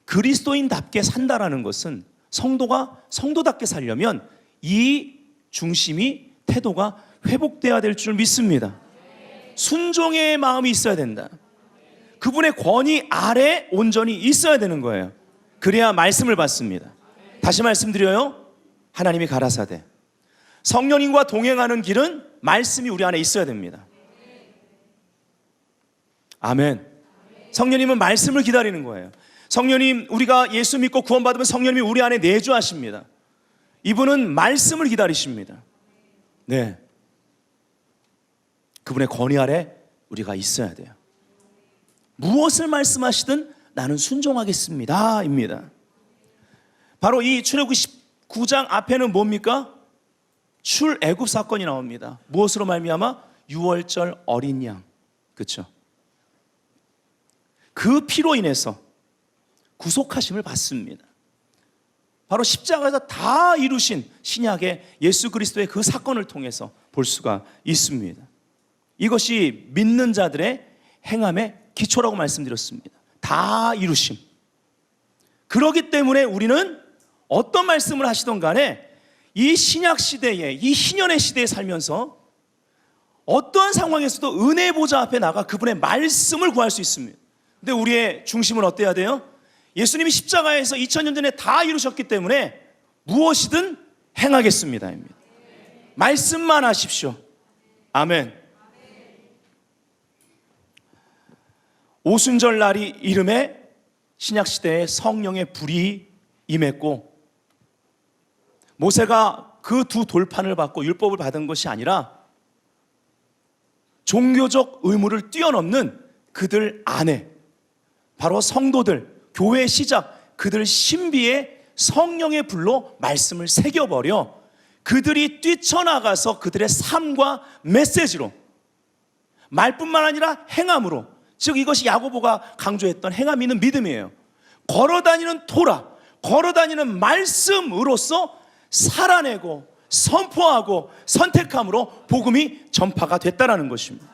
그리스도인답게 산다라는 것은 성도가 성도답게 살려면 이 중심이, 태도가 회복돼야 될 줄 믿습니다. 순종의 마음이 있어야 된다. 그분의 권위 아래 온전히 있어야 되는 거예요. 그래야 말씀을 받습니다. 다시 말씀드려요. 하나님이 가라사대 성령님과 동행하는 길은 말씀이 우리 안에 있어야 됩니다. 아멘. 성령님은 말씀을 기다리는 거예요. 성령님, 우리가 예수 믿고 구원받으면 성령님이 우리 안에 내주하십니다. 이분은 말씀을 기다리십니다. 네, 그분의 권위 아래 우리가 있어야 돼요. 무엇을 말씀하시든 나는 순종하겠습니다 입니다. 바로 이 출애굽기 19장 앞에는 뭡니까? 출애굽 사건이 나옵니다. 무엇으로 말미암아? 유월절 어린 양, 그렇죠? 그 피로 인해서 구속하심을 받습니다. 바로 십자가에서 다 이루신 신약의 예수 그리스도의 그 사건을 통해서 볼 수가 있습니다. 이것이 믿는 자들의 행함의 기초라고 말씀드렸습니다. 다 이루심. 그렇기 때문에 우리는 어떤 말씀을 하시던 간에 이 신약 시대에, 이 희년의 시대에 살면서 어떠한 상황에서도 은혜 보좌 앞에 나가 그분의 말씀을 구할 수 있습니다. 근데 우리의 중심은 어때야 돼요? 예수님이 십자가에서 2000년 전에 다 이루셨기 때문에 무엇이든 행하겠습니다입니다. 말씀만 하십시오. 아멘. 오순절 날이 이름에 신약시대에 성령의 불이 임했고, 모세가 그 두 돌판을 받고 율법을 받은 것이 아니라 종교적 의무를 뛰어넘는 그들 안에 바로 성도들, 교회의 시작, 그들 신비에 성령의 불로 말씀을 새겨버려 그들이 뛰쳐나가서 그들의 삶과 메시지로, 말뿐만 아니라 행함으로, 즉 이것이 야고보가 강조했던 행함 있는 믿음이에요. 걸어다니는 토라, 걸어다니는 말씀으로써 살아내고 선포하고 선택함으로 복음이 전파가 됐다라는 것입니다.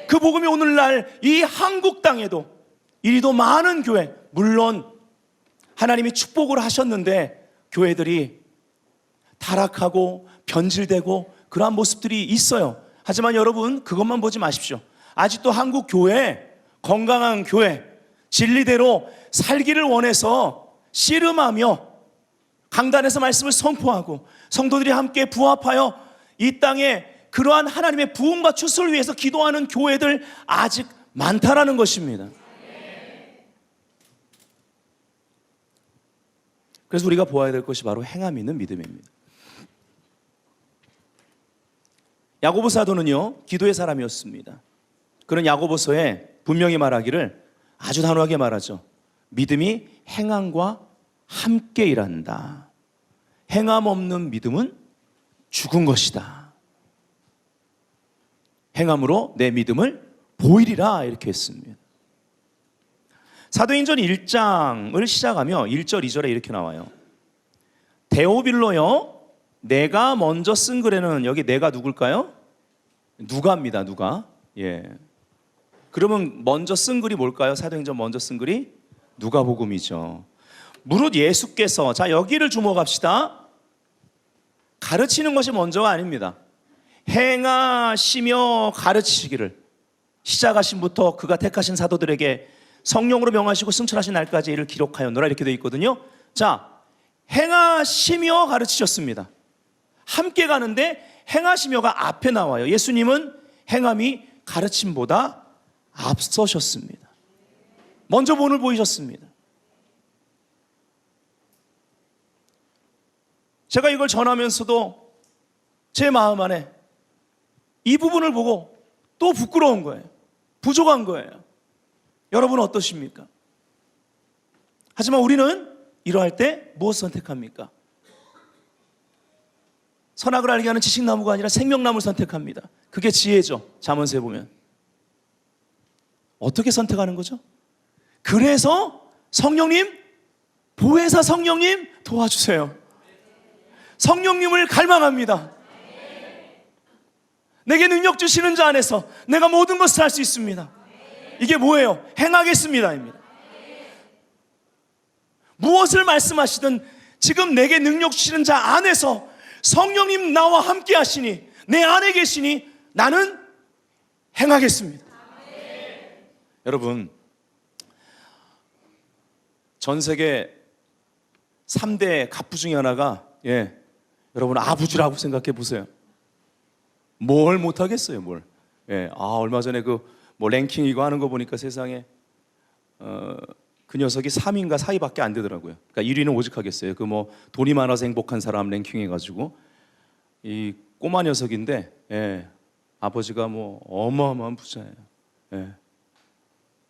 그 복음이 오늘날 이 한국 땅에도 이리도 많은 교회, 물론 하나님이 축복을 하셨는데 교회들이 타락하고 변질되고 그러한 모습들이 있어요. 하지만 여러분, 그것만 보지 마십시오. 아직도 한국 교회, 건강한 교회, 진리대로 살기를 원해서 씨름하며 강단에서 말씀을 선포하고 성도들이 함께 부합하여 이 땅에 그러한 하나님의 부흥과 추수를 위해서 기도하는 교회들 아직 많다라는 것입니다. 그래서 우리가 보아야 될 것이 바로 행함 있는 믿음입니다. 야고보 사도는요, 기도의 사람이었습니다. 그런 야고보서에 분명히 말하기를 아주 단호하게 말하죠. 믿음이 행함과 함께 일한다. 행함 없는 믿음은 죽은 것이다. 행함으로 내 믿음을 보이리라 이렇게 했습니다. 사도행전 1장을 시작하며 1절 2절에 이렇게 나와요. 데오빌로여, 내가 먼저 쓴 글에는, 여기 내가 누굴까요? 누가입니다. 누가. 예. 그러면 먼저 쓴 글이 뭘까요? 사도행전 먼저 쓴 글이 누가복음이죠. 무릇 예수께서, 자 여기를 주목합시다. 가르치는 것이 먼저가 아닙니다. 행하시며 가르치시기를 시작하신부터 그가 택하신 사도들에게 성령으로 명하시고 승천하신 날까지 이를 기록하였노라 이렇게 되어 있거든요. 자, 행하시며 가르치셨습니다. 함께 가는데 행하시며가 앞에 나와요. 예수님은 행함이 가르침보다 앞서셨습니다. 먼저 본을 보이셨습니다. 제가 이걸 전하면서도 제 마음 안에 이 부분을 보고 또 부끄러운 거예요. 부족한 거예요. 여러분은 어떠십니까? 하지만 우리는 이러할 때 무엇을 선택합니까? 선악을 알게 하는 지식나무가 아니라 생명나무를 선택합니다. 그게 지혜죠. 잠언서에 보면. 어떻게 선택하는 거죠? 그래서 성령님, 보혜사 성령님 도와주세요. 성령님을 갈망합니다. 내게 능력 주시는 자 안에서 내가 모든 것을 할 수 있습니다. 이게 뭐예요? 행하겠습니다입니다. 무엇을 말씀하시든 지금 내게 능력 주시는 자 안에서 성령님 나와 함께 하시니, 내 안에 계시니 나는 행하겠습니다. 여러분, 전 세계 3대 갑부 중에 하나가 여러분 아부지라고 생각해 보세요. 뭘 못하겠어요, 뭘. 얼마 전에 뭐 랭킹 이거 하는 거 보니까 세상에 그 녀석이 3위인가 4위밖에 안 되더라고요. 그러니까 1위는 오직하겠어요. 뭐 돈이 많아서 행복한 사람 랭킹 해가지고 이 꼬마 녀석인데 아버지가 뭐 어마어마한 부자예요.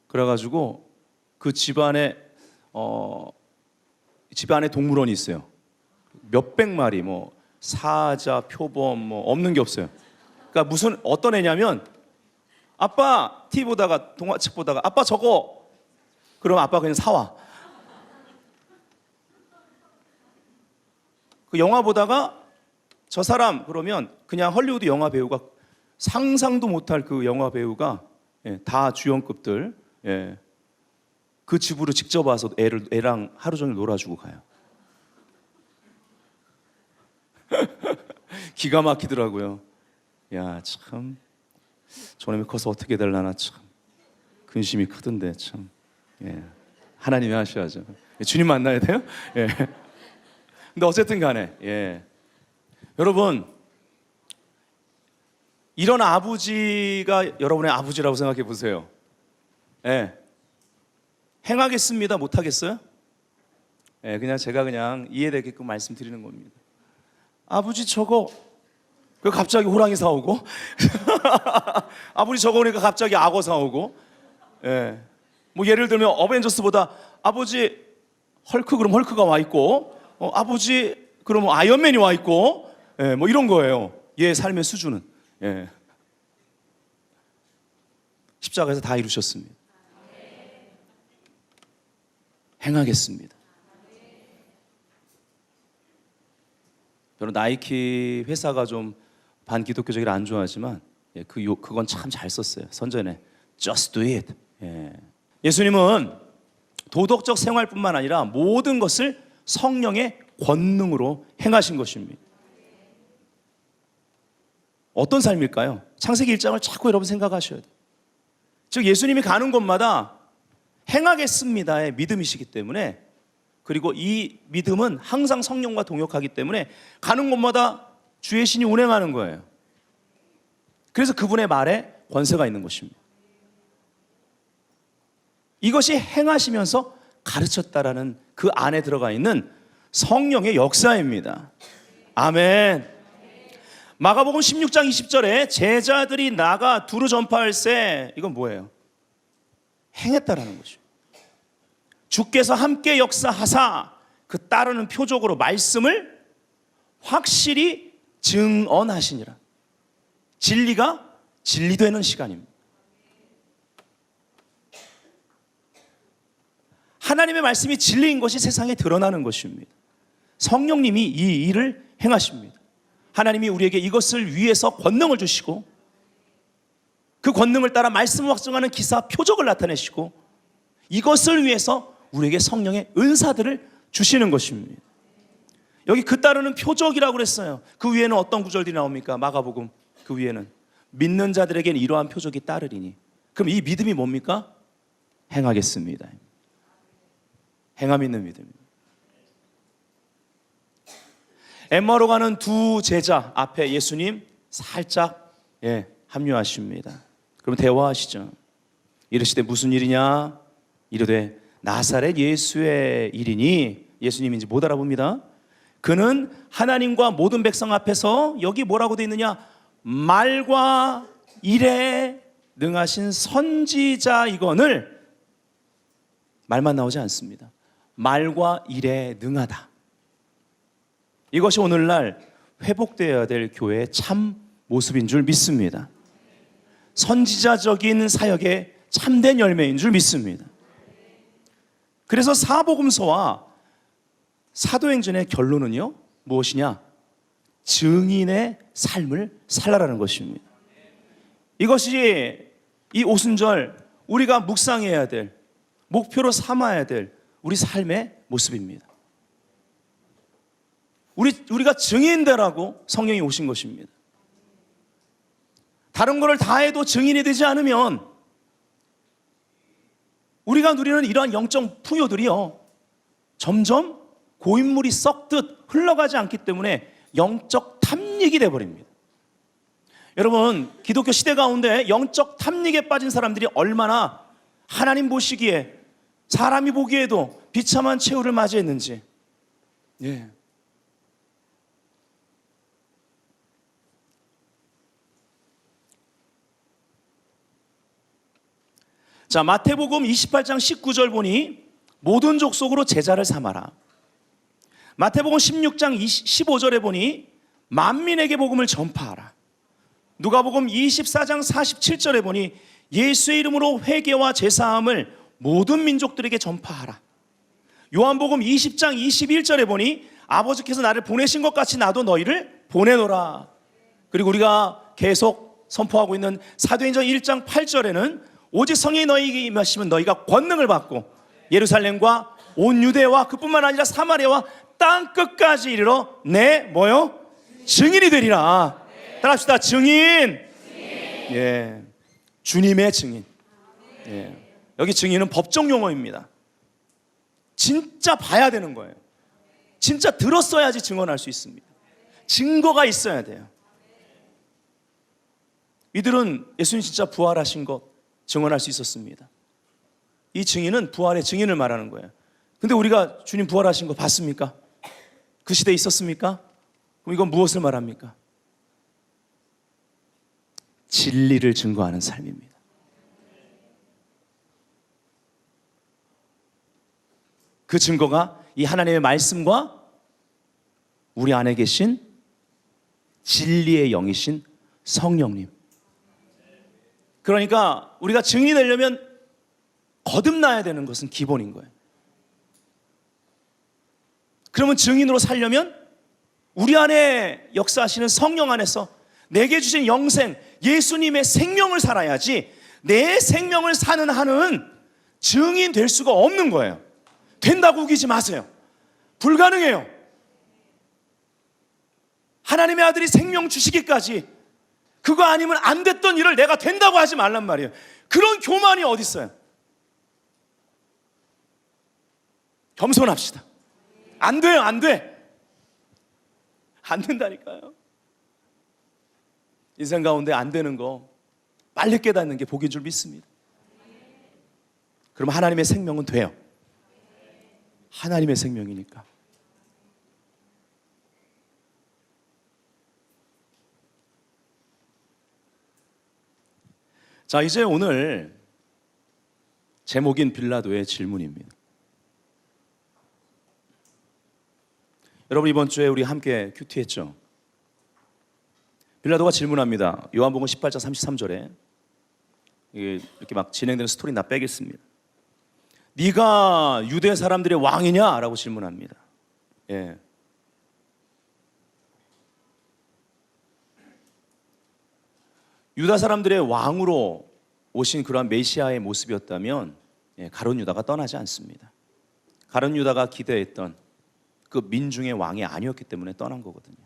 그래가지고 그 집안에 동물원이 있어요. 몇백 마리, 뭐 사자, 표범, 뭐 없는 게 없어요. 그러니까 어떤 애냐면 아빠 TV 보다가 동화책 보다가 아빠 저거, 그럼 아빠 그냥 사와. 그 영화 보다가 저 사람 그러면 그냥 헐리우드 영화 배우가 상상도 못할 그 영화 배우가 다 주연급들 그 집으로 직접 와서 애랑 하루 종일 놀아주고 가요. 기가 막히더라고요. 야, 참 저놈이 커서 어떻게 될라나 참 근심이 크던데 참. 하나님이 하셔야죠. 주님 만나야 돼요. 근데 어쨌든 간에 여러분, 이런 아버지가 여러분의 아버지라고 생각해 보세요. 행하겠습니다. 못하겠어요? 그냥 제가 그냥 이해되게끔 말씀드리는 겁니다. 아버지 저거, 그 갑자기 호랑이 사오고 아버지 저거 오니까 갑자기 악어 사오고 예. 뭐 예를 들면 어벤져스보다 아버지 헐크 그럼 헐크가 와 있고, 아버지 그러면 아이언맨이 와 있고, 예, 뭐 이런 거예요. 얘의 삶의 수준은. 예. 십자가에서 다 이루셨습니다. 행하겠습니다. 저는 나이키 회사가 좀 반기독교적이라 안 좋아하지만, 예, 그건 참 잘 썼어요. 선전에 Just do it. 예. 예수님은 도덕적 생활뿐만 아니라 모든 것을 성령의 권능으로 행하신 것입니다. 어떤 삶일까요? 창세기 1장을 자꾸 여러분 생각하셔야 돼요. 즉 예수님이 가는 곳마다 행하겠습니다의 믿음이시기 때문에, 그리고 이 믿음은 항상 성령과 동역하기 때문에 가는 곳마다 주의 신이 운행하는 거예요. 그래서 그분의 말에 권세가 있는 것입니다. 이것이 행하시면서 가르쳤다라는 그 안에 들어가 있는 성령의 역사입니다. 아멘. 마가복음 16장 20절에 제자들이 나가 두루 전파할세, 이건 뭐예요? 행했다라는 것이죠. 주께서 함께 역사하사 그 따르는 표적으로 말씀을 확실히 증언하시니라. 진리가 진리되는 시간입니다. 하나님의 말씀이 진리인 것이 세상에 드러나는 것입니다. 성령님이 이 일을 행하십니다. 하나님이 우리에게 이것을 위해서 권능을 주시고, 그 권능을 따라 말씀을 확증하는 기사 표적을 나타내시고, 이것을 위해서 우리에게 성령의 은사들을 주시는 것입니다. 여기 그 따르는 표적이라고 그랬어요. 그 위에는 어떤 구절들이 나옵니까? 마가복음 그 위에는 믿는 자들에게는 이러한 표적이 따르리니. 그럼 이 믿음이 뭡니까? 행하겠습니다. 행함 있는 믿음입니다. 엠마오로 가는 두 제자 앞에 예수님 살짝 합류하십니다. 그럼 대화하시죠. 이르시되 무슨 일이냐? 이르되 나사렛 예수의 일이니. 예수님인지 못 알아봅니다. 그는 하나님과 모든 백성 앞에서, 여기 뭐라고 되어 있느냐? 말과 일에 능하신 선지자이거늘. 말만 나오지 않습니다. 말과 일에 능하다. 이것이 오늘날 회복되어야 될 교회의 참 모습인 줄 믿습니다. 선지자적인 사역의 참된 열매인 줄 믿습니다. 그래서 사복음서와 사도행전의 결론은요, 무엇이냐? 증인의 삶을 살라라는 것입니다. 이것이 이 오순절 우리가 묵상해야 될, 목표로 삼아야 될 우리 삶의 모습입니다. 우리가 증인되라고 성령이 오신 것입니다. 다른 것을 다 해도 증인이 되지 않으면 우리가 누리는 이러한 영적 풍요들이요, 점점 고인물이 썩듯 흘러가지 않기 때문에 영적 탐닉이 되어버립니다. 여러분, 기독교 시대 가운데 영적 탐닉에 빠진 사람들이 얼마나 하나님 보시기에, 사람이 보기에도 비참한 최후를 맞이했는지. 예. 자, 마태복음 28장 19절 보니 모든 족속으로 제자를 삼아라. 마태복음 16장 15절에 보니 만민에게 복음을 전파하라. 누가복음 24장 47절에 보니 예수의 이름으로 회개와 제사함을 모든 민족들에게 전파하라. 요한복음 20장 21절에 보니 아버지께서 나를 보내신 것 같이 나도 너희를 보내노라. 그리고 우리가 계속 선포하고 있는 사도행전 1장 8절에는 오직 성령이 너희에게 임하시면 너희가 권능을 받고 예루살렘과 온 유대와 그뿐만 아니라 사마리아와 땅 끝까지 이르러 내 뭐요? 증인이 되리라. 따라합시다. 증인. 예, 주님의 증인. 예. 여기 증인은 법정 용어입니다. 진짜 봐야 되는 거예요. 진짜 들었어야지 증언할 수 있습니다. 증거가 있어야 돼요. 이들은 예수님 진짜 부활하신 것 증언할 수 있었습니다. 이 증인은 부활의 증인을 말하는 거예요. 근데 우리가 주님 부활하신 거 봤습니까? 그 시대에 있었습니까? 그럼 이건 무엇을 말합니까? 진리를 증거하는 삶입니다. 그 증거가 이 하나님의 말씀과 우리 안에 계신 진리의 영이신 성령님. 그러니까 우리가 증인이 되려면 거듭나야 되는 것은 기본인 거예요. 그러면 증인으로 살려면 우리 안에 역사하시는 성령 안에서 내게 주신 영생, 예수님의 생명을 살아야지 내 생명을 사는 한은 증인 될 수가 없는 거예요. 된다고 우기지 마세요. 불가능해요. 하나님의 아들이 생명 주시기까지 그거 아니면 안 됐던 일을 내가 된다고 하지 말란 말이에요. 그런 교만이 어디 있어요? 겸손합시다. 안 돼요, 안 돼. 안 된다니까요. 인생 가운데 안 되는 거 빨리 깨닫는 게 복인 줄 믿습니다. 그럼 하나님의 생명은 돼요. 하나님의 생명이니까. 자, 이제 오늘 제목인 빌라도의 질문입니다. 여러분, 이번 주에 우리 함께 큐티했죠? 빌라도가 질문합니다. 요한복음 18장 33절에 이렇게 막 진행되는 스토리 나 빼겠습니다. 네가 유대 사람들의 왕이냐? 라고 질문합니다. 예. 유다 사람들의 왕으로 오신 그러한 메시아의 모습이었다면 가룟 유다가 떠나지 않습니다. 가룟 유다가 기대했던 그 민중의 왕이 아니었기 때문에 떠난 거거든요.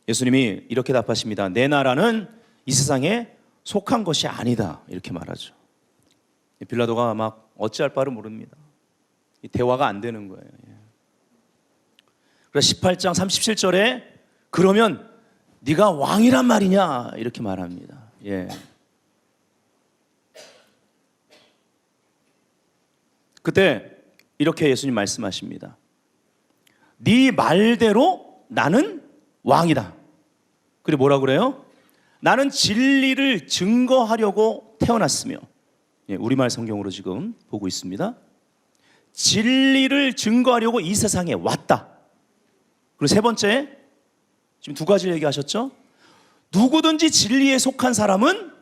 예수님이 이렇게 답하십니다. 내 나라는 이 세상에 속한 것이 아니다. 이렇게 말하죠. 빌라도가 막 어찌할 바를 모릅니다. 이 대화가 안 되는 거예요. 그래서 18장 37절에 그러면 네가 왕이란 말이냐? 이렇게 말합니다. 예. 그때 이렇게 예수님 말씀하십니다. 네 말대로 나는 왕이다. 그리고 뭐라 그래요? 나는 진리를 증거하려고 태어났으며, 예, 우리말 성경으로 지금 보고 있습니다. 진리를 증거하려고 이 세상에 왔다. 그리고 세 번째, 지금 두 가지를 얘기하셨죠? 누구든지 진리에 속한 사람은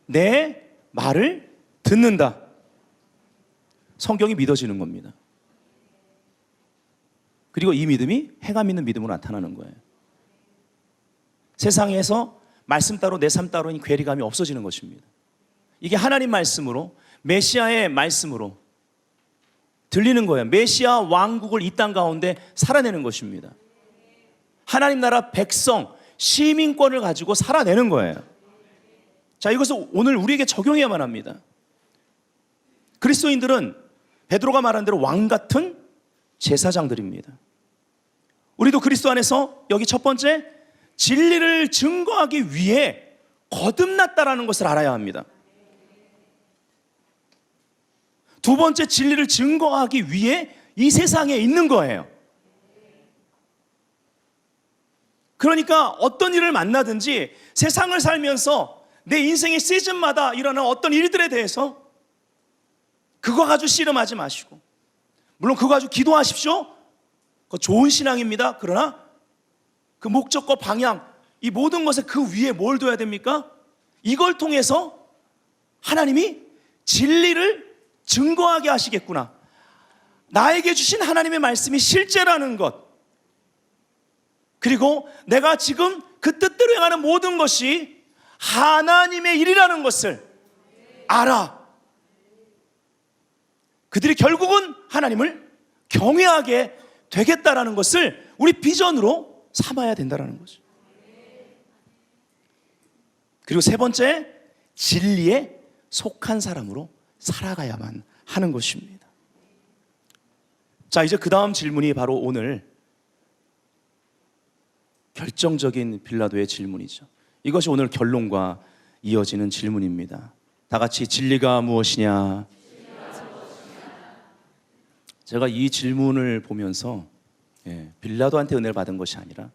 내 말을 듣는다. 성경이 믿어지는 겁니다. 그리고 이 믿음이 해가 믿는 믿음으로 나타나는 거예요. 세상에서 말씀 따로 내 삶 따로인 괴리감이 없어지는 것입니다. 이게 하나님 말씀으로, 메시아의 말씀으로 들리는 거예요. 메시아 왕국을 이 땅 가운데 살아내는 것입니다. 하나님 나라 백성, 시민권을 가지고 살아내는 거예요. 자, 이것을 오늘 우리에게 적용해야만 합니다. 그리스도인들은 베드로가 말한 대로 왕 같은 제사장들입니다. 우리도 그리스도 안에서 여기 첫 번째, 진리를 증거하기 위해 거듭났다라는 것을 알아야 합니다. 두 번째, 진리를 증거하기 위해 이 세상에 있는 거예요. 그러니까 어떤 일을 만나든지 세상을 살면서 내 인생의 시즌마다 일어나는 어떤 일들에 대해서 그거 가지고 씨름하지 마시고, 물론 그거 가지고 기도하십시오. 그거 좋은 신앙입니다. 그러나 그 목적과 방향, 이 모든 것에 그 위에 뭘 둬야 됩니까? 이걸 통해서 하나님이 진리를 증거하게 하시겠구나. 나에게 주신 하나님의 말씀이 실제라는 것, 그리고 내가 지금 그 뜻대로 행하는 모든 것이 하나님의 일이라는 것을 알아. 그들이 결국은 하나님을 경외하게 되겠다라는 것을 우리 비전으로 삼아야 된다는 거죠. 그리고 세 번째, 진리에 속한 사람으로 살아가야만 하는 것입니다. 자, 이제 그 다음 질문이 바로 오늘 결정적인 빌라도의 질문이죠. 이것이 오늘 결론과 이어지는 질문입니다. 다 같이 진리가 무엇이냐? 제가 이 질문을 보면서 빌라도한테 은혜를 받은 것이 아니라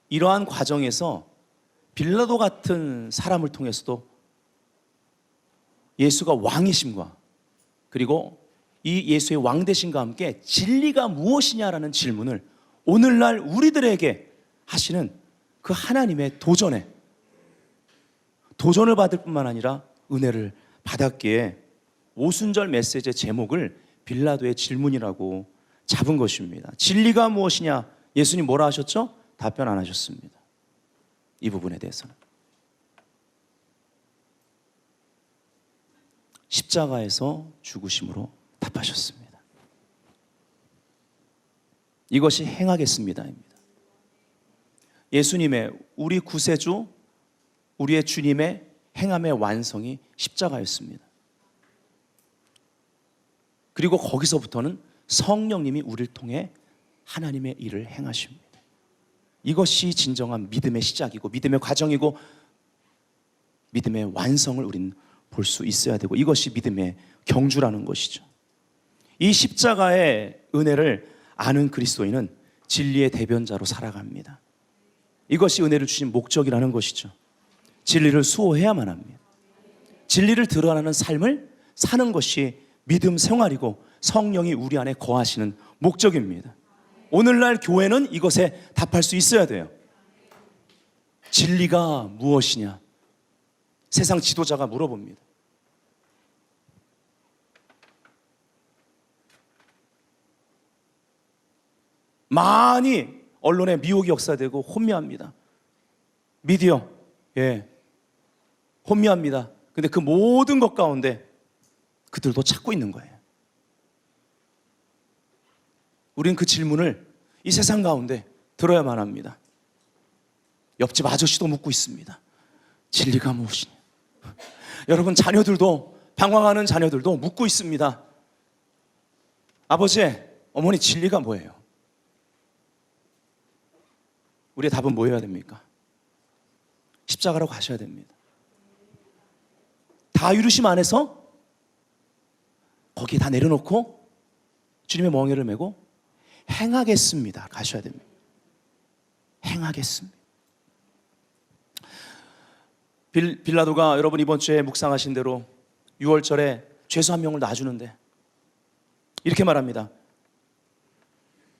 이러한 과정에서 빌라도 같은 사람을 통해서도 예수가 왕이심과 그리고 이 예수의 왕되심과 함께 진리가 무엇이냐라는 질문을 오늘날 우리들에게 하시는 그 하나님의 도전을 받을 뿐만 아니라 은혜를 받았기에 오순절 메시지의 제목을 빌라도의 질문이라고 잡은 것입니다. 진리가 무엇이냐? 예수님 뭐라 하셨죠? 답변 안 하셨습니다. 이 부분에 대해서는. 십자가에서 죽으심으로 답하셨습니다. 이것이 행하겠습니다입니다. 예수님의, 우리 구세주, 우리의 주님의 행함의 완성이 십자가였습니다. 그리고 거기서부터는 성령님이 우리를 통해 하나님의 일을 행하십니다. 이것이 진정한 믿음의 시작이고 믿음의 과정이고 믿음의 완성을 우리는 볼 수 있어야 되고, 이것이 믿음의 경주라는 것이죠. 이 십자가의 은혜를 아는 그리스도인은 진리의 대변자로 살아갑니다. 이것이 은혜를 주신 목적이라는 것이죠. 진리를 수호해야만 합니다. 진리를 드러나는 삶을 사는 것이 믿음 생활이고 성령이 우리 안에 거하시는 목적입니다. 오늘날 교회는 이것에 답할 수 있어야 돼요. 진리가 무엇이냐? 세상 지도자가 물어봅니다. 많이 언론에 미혹이 역사되고 혼미합니다. 미디어, 혼미합니다. 근데 그 모든 것 가운데 그들도 찾고 있는 거예요. 우린 그 질문을 이 세상 가운데 들어야만 합니다. 옆집 아저씨도 묻고 있습니다. 진리가 무엇이냐? 여러분, 자녀들도, 방황하는 자녀들도 묻고 있습니다. 아버지, 어머니, 진리가 뭐예요? 우리의 답은 뭐여야 됩니까? 십자가로 가셔야 됩니다. 다 이루심 안에서 거기에 다 내려놓고 주님의 멍에를 메고 행하겠습니다. 가셔야 됩니다. 행하겠습니다. 빌라도가 여러분 이번 주에 묵상하신 대로 6월절에 죄수 한 명을 놔주는데 이렇게 말합니다.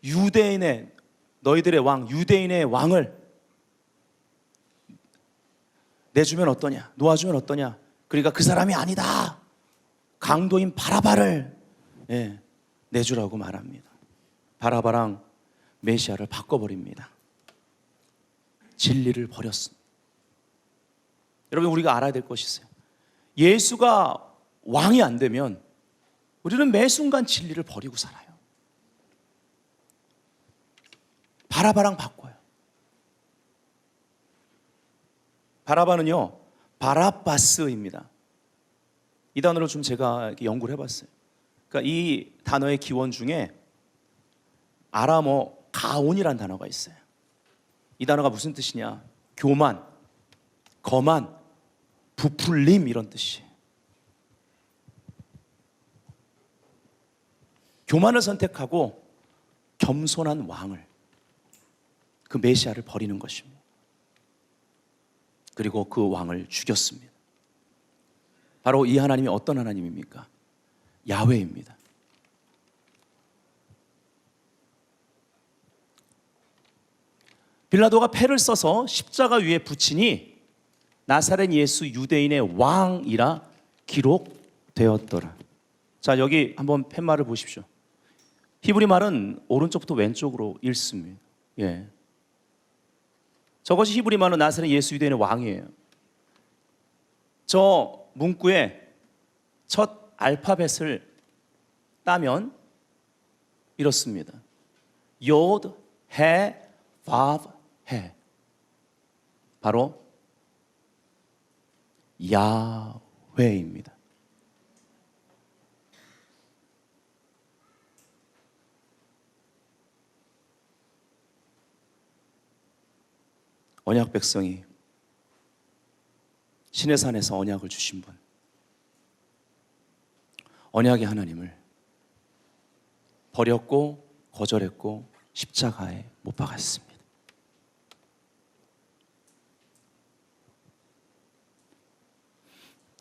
유대인의, 너희들의 왕, 유대인의 왕을 내주면 어떠냐? 놓아주면 어떠냐? 그러니까 그 사람이 아니다. 강도인 바라바를 내주라고 말합니다. 바라바랑 메시아를 바꿔버립니다. 진리를 버렸습니다. 여러분, 우리가 알아야 될 것이 있어요. 예수가 왕이 안 되면 우리는 매 순간 진리를 버리고 살아요. 바라바랑 바꿔요. 바라바는요, 바라바스입니다. 이 단어를 좀 제가 이렇게 연구를 해봤어요. 그러니까 이 단어의 기원 중에 아람어 가온이라는 단어가 있어요. 이 단어가 무슨 뜻이냐? 교만, 거만, 부풀림, 이런 뜻이에요. 교만을 선택하고 겸손한 왕을, 그 메시아를 버리는 것입니다. 그리고 그 왕을 죽였습니다. 바로 이 하나님이 어떤 하나님입니까? 야훼입니다. 빌라도가 패를 써서 십자가 위에 붙이니 나사렛 예수 유대인의 왕이라 기록되었더라. 자, 여기 한번 팻말을 보십시오. 히브리 말은 오른쪽부터 왼쪽으로 읽습니다. 저것이 히브리 말로 나사렛 예수 유대인의 왕이에요. 저 문구의 첫 알파벳을 따면 이렇습니다. 요드, 해, 바브, 해. 바로 야훼입니다. 언약 백성이 신의 산에서 언약을 주신 분, 언약의 하나님을 버렸고 거절했고 십자가에 못 박았습니다.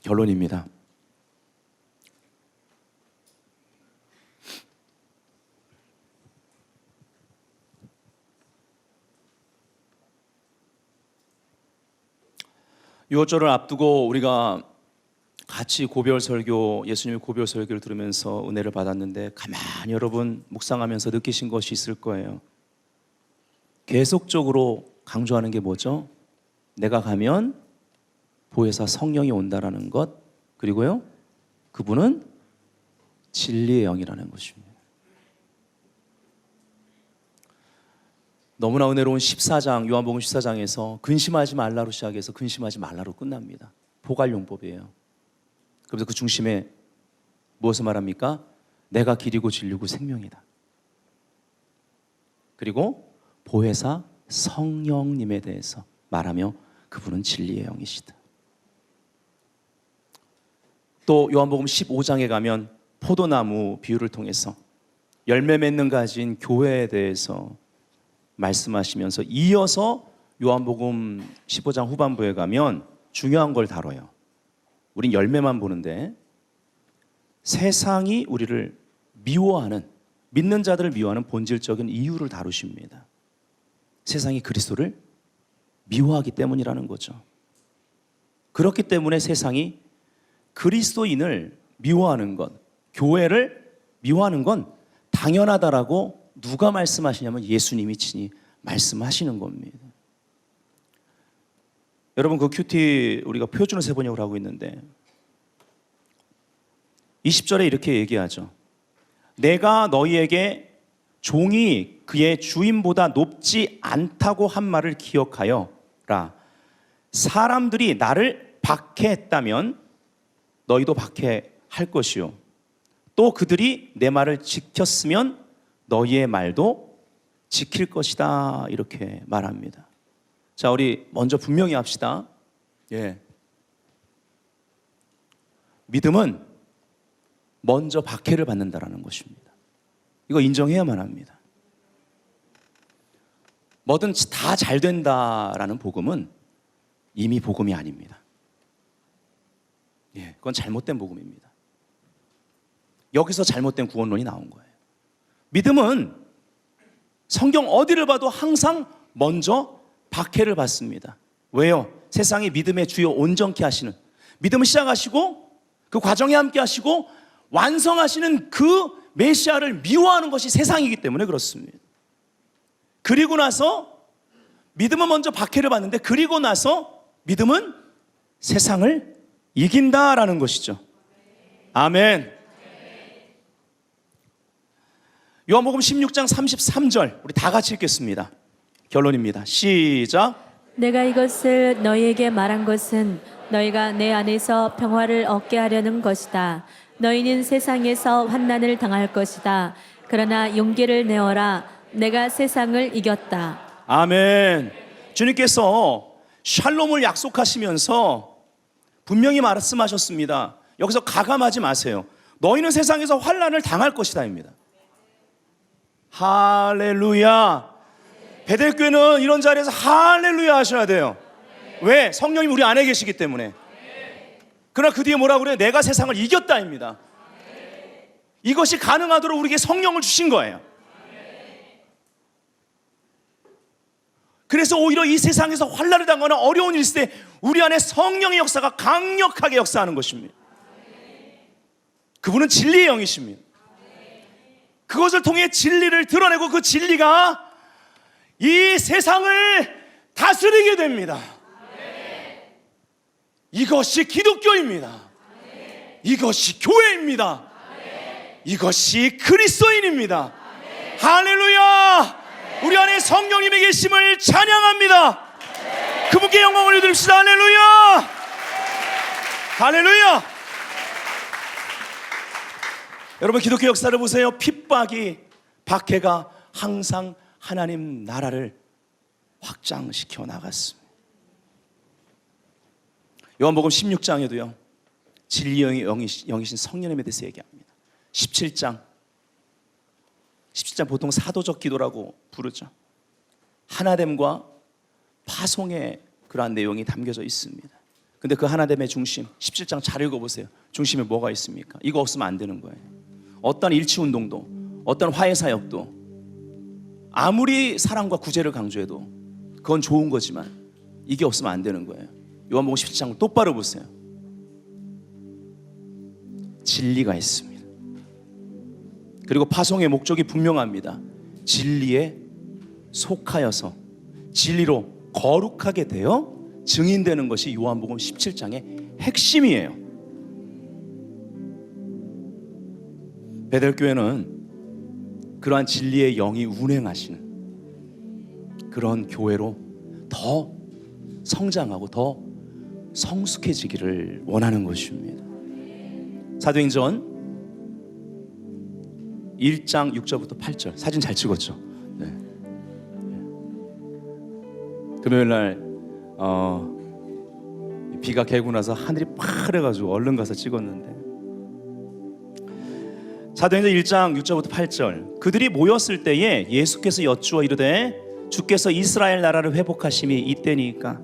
결론입니다. 유월절을 앞두고 우리가 같이 고별 설교, 예수님의 고별 설교를 들으면서 은혜를 받았는데 가만히 여러분 묵상하면서 느끼신 것이 있을 거예요. 계속적으로 강조하는 게 뭐죠? 내가 가면 보혜사 성령이 온다라는 것, 그리고요 그분은 진리의 영이라는 것입니다. 너무나 은혜로운 14장, 요한복음 14장에서 근심하지 말라로 시작해서 근심하지 말라로 끝납니다. 포괄용법이에요. 그래서 그 중심에 무엇을 말합니까? 내가 길이고 진리고 생명이다. 그리고 보혜사 성령님에 대해서 말하며 그분은 진리의 영이시다. 또 요한복음 15장에 가면 포도나무 비유를 통해서 열매 맺는 가진 교회에 대해서 말씀하시면서 이어서 요한복음 15장 후반부에 가면 중요한 걸 다뤄요. 우린 열매만 보는데 세상이 우리를 미워하는, 믿는 자들을 미워하는 본질적인 이유를 다루십니다. 세상이 그리스도를 미워하기 때문이라는 거죠. 그렇기 때문에 세상이 그리스도인을 미워하는 것, 교회를 미워하는 건 당연하다라고 누가 말씀하시냐면 예수님이 친히 말씀하시는 겁니다. 여러분 그 큐티 우리가 표준어 세번역을 하고 있는데 20절에 이렇게 얘기하죠. 내가 너희에게 종이 그의 주인보다 높지 않다고 한 말을 기억하여라. 사람들이 나를 박해했다면 너희도 박해할 것이요. 또 그들이 내 말을 지켰으면 너희의 말도 지킬 것이다. 이렇게 말합니다. 자, 우리 먼저 분명히 합시다. 믿음은 먼저 박해를 받는다라는 것입니다. 이거 인정해야만 합니다. 뭐든 다 잘 된다라는 복음은 이미 복음이 아닙니다. 그건 잘못된 복음입니다. 여기서 잘못된 구원론이 나온 거예요. 믿음은 성경 어디를 봐도 항상 먼저 박해를 받습니다. 왜요? 세상이 믿음의 주요 온전케 하시는, 믿음을 시작하시고 그 과정에 함께 하시고 완성하시는 그 메시아를 미워하는 것이 세상이기 때문에 그렇습니다. 그리고 나서 믿음은 먼저 박해를 받는데 그리고 나서 믿음은 세상을 이긴다라는 것이죠. 아멘. 요한복음 16장 33절 우리 다 같이 읽겠습니다. 결론입니다. 시작. 내가 이것을 너희에게 말한 것은 너희가 내 안에서 평화를 얻게 하려는 것이다. 너희는 세상에서 환난을 당할 것이다. 그러나 용기를 내어라. 내가 세상을 이겼다. 아멘. 주님께서 샬롬을 약속하시면서 분명히 말씀하셨습니다. 여기서 가감하지 마세요. 너희는 세상에서 환난을 당할 것이다입니다. 할렐루야. 베델교회는 이런 자리에서 할렐루야 하셔야 돼요. 왜? 성령님 우리 안에 계시기 때문에. 그러나 그 뒤에 뭐라고 그래요? 내가 세상을 이겼다입니다. 이것이 가능하도록 우리에게 성령을 주신 거예요. 그래서 오히려 이 세상에서 환난을 당하거나 어려운 일 있을 때 우리 안에 성령의 역사가 강력하게 역사하는 것입니다. 그분은 진리의 영이십니다. 그것을 통해 진리를 드러내고 그 진리가 이 세상을 다스리게 됩니다. 이것이 기독교입니다. 이것이 교회입니다. 이것이 그리스도인입니다. 할렐루야. 우리 안에 성령님의 계심을 찬양합니다. 그분께 영광을 드립시다. 할렐루야. 할렐루야. 여러분 기독교 역사를 보세요. 핍박이, 박해가 항상 하나님 나라를 확장시켜 나갔습니다. 요한복음 16장에도요 진리의 영이신 성령님에 대해서 얘기합니다. 17장 보통 사도적 기도라고 부르죠. 하나됨과 파송의 그러한 내용이 담겨져 있습니다. 근데 그 하나됨의 중심 17장 잘 읽어보세요. 중심에 뭐가 있습니까? 이거 없으면 안 되는 거예요. 어떤 일치운동도 어떤 화해사역도 아무리 사랑과 구제를 강조해도 그건 좋은 거지만 이게 없으면 안 되는 거예요. 요한복음 17장 똑바로 보세요. 진리가 있습니다. 그리고 파송의 목적이 분명합니다. 진리에 속하여서 진리로 거룩하게 되어 증인되는 것이 요한복음 17장의 핵심이에요. 베델교회는 그러한 진리의 영이 운행하시는 그런 교회로 더 성장하고 더 성숙해지기를 원하는 것입니다. 사도행전 1장 6절부터 8절. 사진 잘 찍었죠? 네. 금요일날 비가 개고 나서 하늘이 파래가지고 얼른 가서 찍었는데, 사도행전 1장 6절부터 8절. 그들이 모였을 때에 예수께서 여쭈어 이르되 주께서 이스라엘 나라를 회복하심이 이때니까.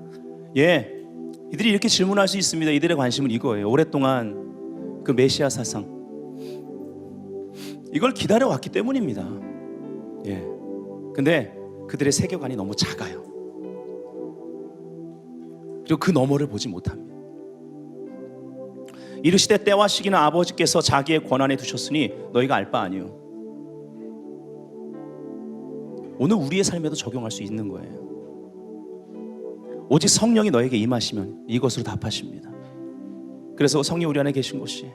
이들이 이렇게 질문할 수 있습니다. 이들의 관심은 이거예요. 오랫동안 그 메시아 사상, 이걸 기다려왔기 때문입니다. 근데 그들의 세계관이 너무 작아요. 그리고 그 너머를 보지 못합니다. 이르시되 때와 시기는 아버지께서 자기의 권한에 두셨으니 너희가 알 바 아니요. 오늘 우리의 삶에도 적용할 수 있는 거예요. 오직 성령이 너에게 임하시면 이것으로 답하십니다. 그래서 성령 우리 안에 계신 것이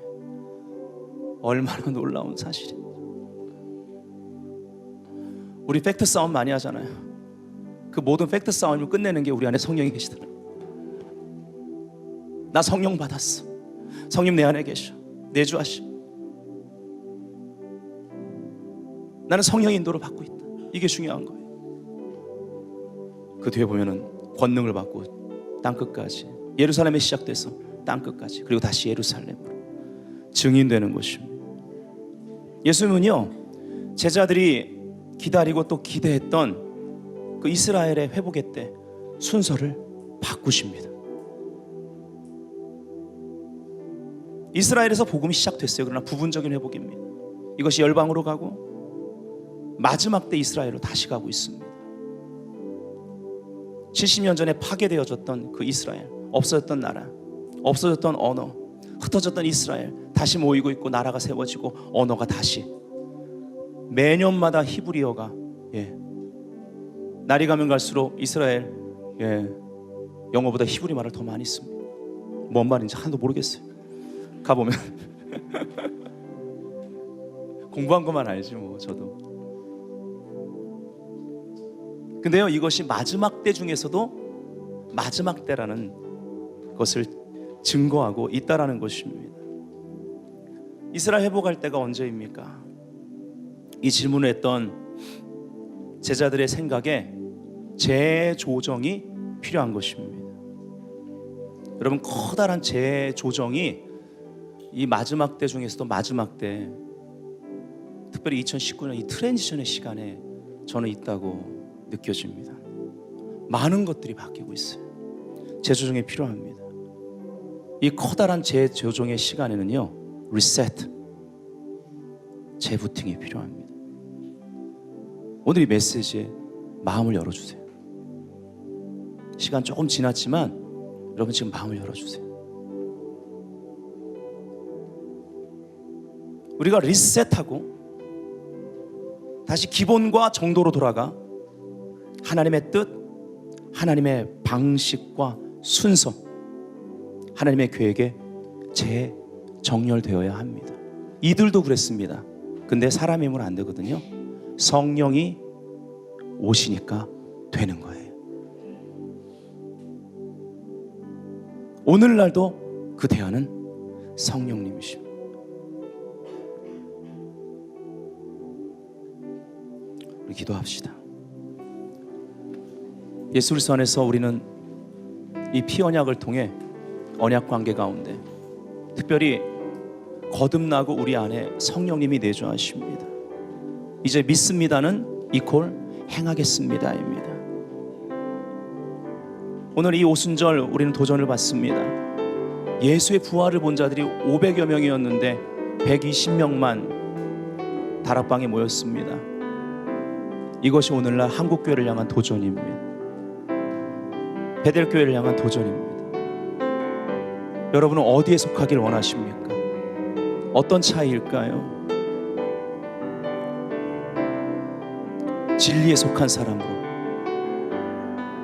얼마나 놀라운 사실입니다. 우리 팩트 싸움 많이 하잖아요. 그 모든 팩트 싸움을 끝내는 게 우리 안에 성령이 계시더라고요. 나 성령 받았어. 성령 내 안에 계셔. 내주하시. 나는 성령의 인도를 받고 있다. 이게 중요한 거예요. 그 뒤에 보면은 권능을 받고 땅끝까지, 예루살렘에 시작돼서 땅끝까지, 그리고 다시 예루살렘으로 증인되는 것입니다. 예수님은요, 제자들이 기다리고 또 기대했던 그 이스라엘의 회복의 때 순서를 바꾸십니다. 이스라엘에서 복음이 시작됐어요. 그러나 부분적인 회복입니다. 이것이 열방으로 가고 마지막 때 이스라엘로 다시 가고 있습니다. 70년 전에 파괴되어졌던 그 이스라엘, 없어졌던 나라, 없어졌던 언어, 흩어졌던 이스라엘 다시 모이고 있고, 나라가 세워지고 언어가 다시, 매년마다 히브리어가 날이 가면 갈수록 이스라엘 영어보다 히브리 말을 더 많이 씁니다. 뭔 말인지 하나도 모르겠어요. 가보면 공부한 것만 알지 뭐 저도. 근데요, 이것이 마지막 때 중에서도 마지막 때라는 것을 증거하고 있다라는 것입니다. 이스라엘 회복할 때가 언제입니까? 이 질문을 했던 제자들의 생각에 재조정이 필요한 것입니다. 여러분, 커다란 재조정이 이 마지막 때 중에서도 마지막 때, 특별히 2019년 이 트랜지션의 시간에 저는 있다고 느껴집니다. 많은 것들이 바뀌고 있어요. 재조정이 필요합니다. 이 커다란 재조정의 시간에는요, 리셋, 재부팅이 필요합니다. 오늘 이 메시지에 마음을 열어주세요. 시간 조금 지났지만 여러분 지금 마음을 열어주세요. 우리가 리셋하고 다시 기본과 정도로 돌아가 하나님의 뜻, 하나님의 방식과 순서, 하나님의 계획에 재정렬되어야 합니다. 이들도 그랬습니다. 근데 사람의 힘은 안 되거든요. 성령이 오시니까 되는 거예요. 오늘날도 그 대안은 성령님이십니다. 우리 기도합시다. 예수 그리스도 안에서 우리는 이 피 언약을 통해 언약 관계 가운데 특별히 거듭나고 우리 안에 성령님이 내주하십니다. 이제 믿습니다는 이퀄 행하겠습니다입니다. 오늘 이 오순절 우리는 도전을 받습니다. 예수의 부활을 본 자들이 500여 명이었는데 120명만 다락방에 모였습니다. 이것이 오늘날 한국교회를 향한 도전입니다. 베델교회를 향한 도전입니다. 여러분은 어디에 속하길 원하십니까? 어떤 차이일까요? 진리에 속한 사람으로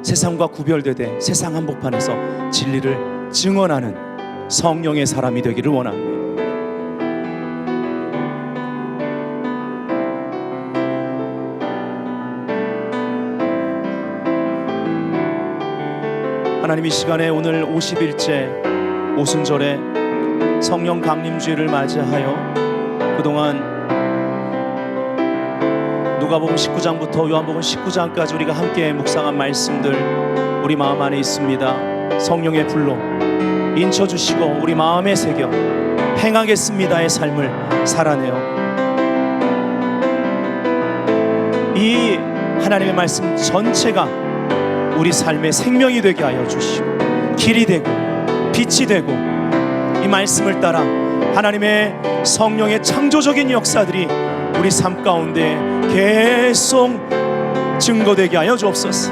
세상과 구별되되 세상 한복판에서 진리를 증언하는 성령의 사람이 되기를 원합니다. 하나님, 이 시간에 오늘 50일째 오순절에 성령 강림주일을 맞이하여 그동안 누가복음 19장부터 요한복음 19장까지 우리가 함께 묵상한 말씀들 우리 마음 안에 있습니다. 성령의 불로 인쳐주시고 우리 마음에 새겨 행하겠습니다의 삶을 살아내어 이 하나님의 말씀 전체가 우리 삶의 생명이 되게 하여 주시고 길이 되고 빛이 되고 이 말씀을 따라 하나님의 성령의 창조적인 역사들이 우리 삶 가운데 계속 증거되게 하여 주옵소서.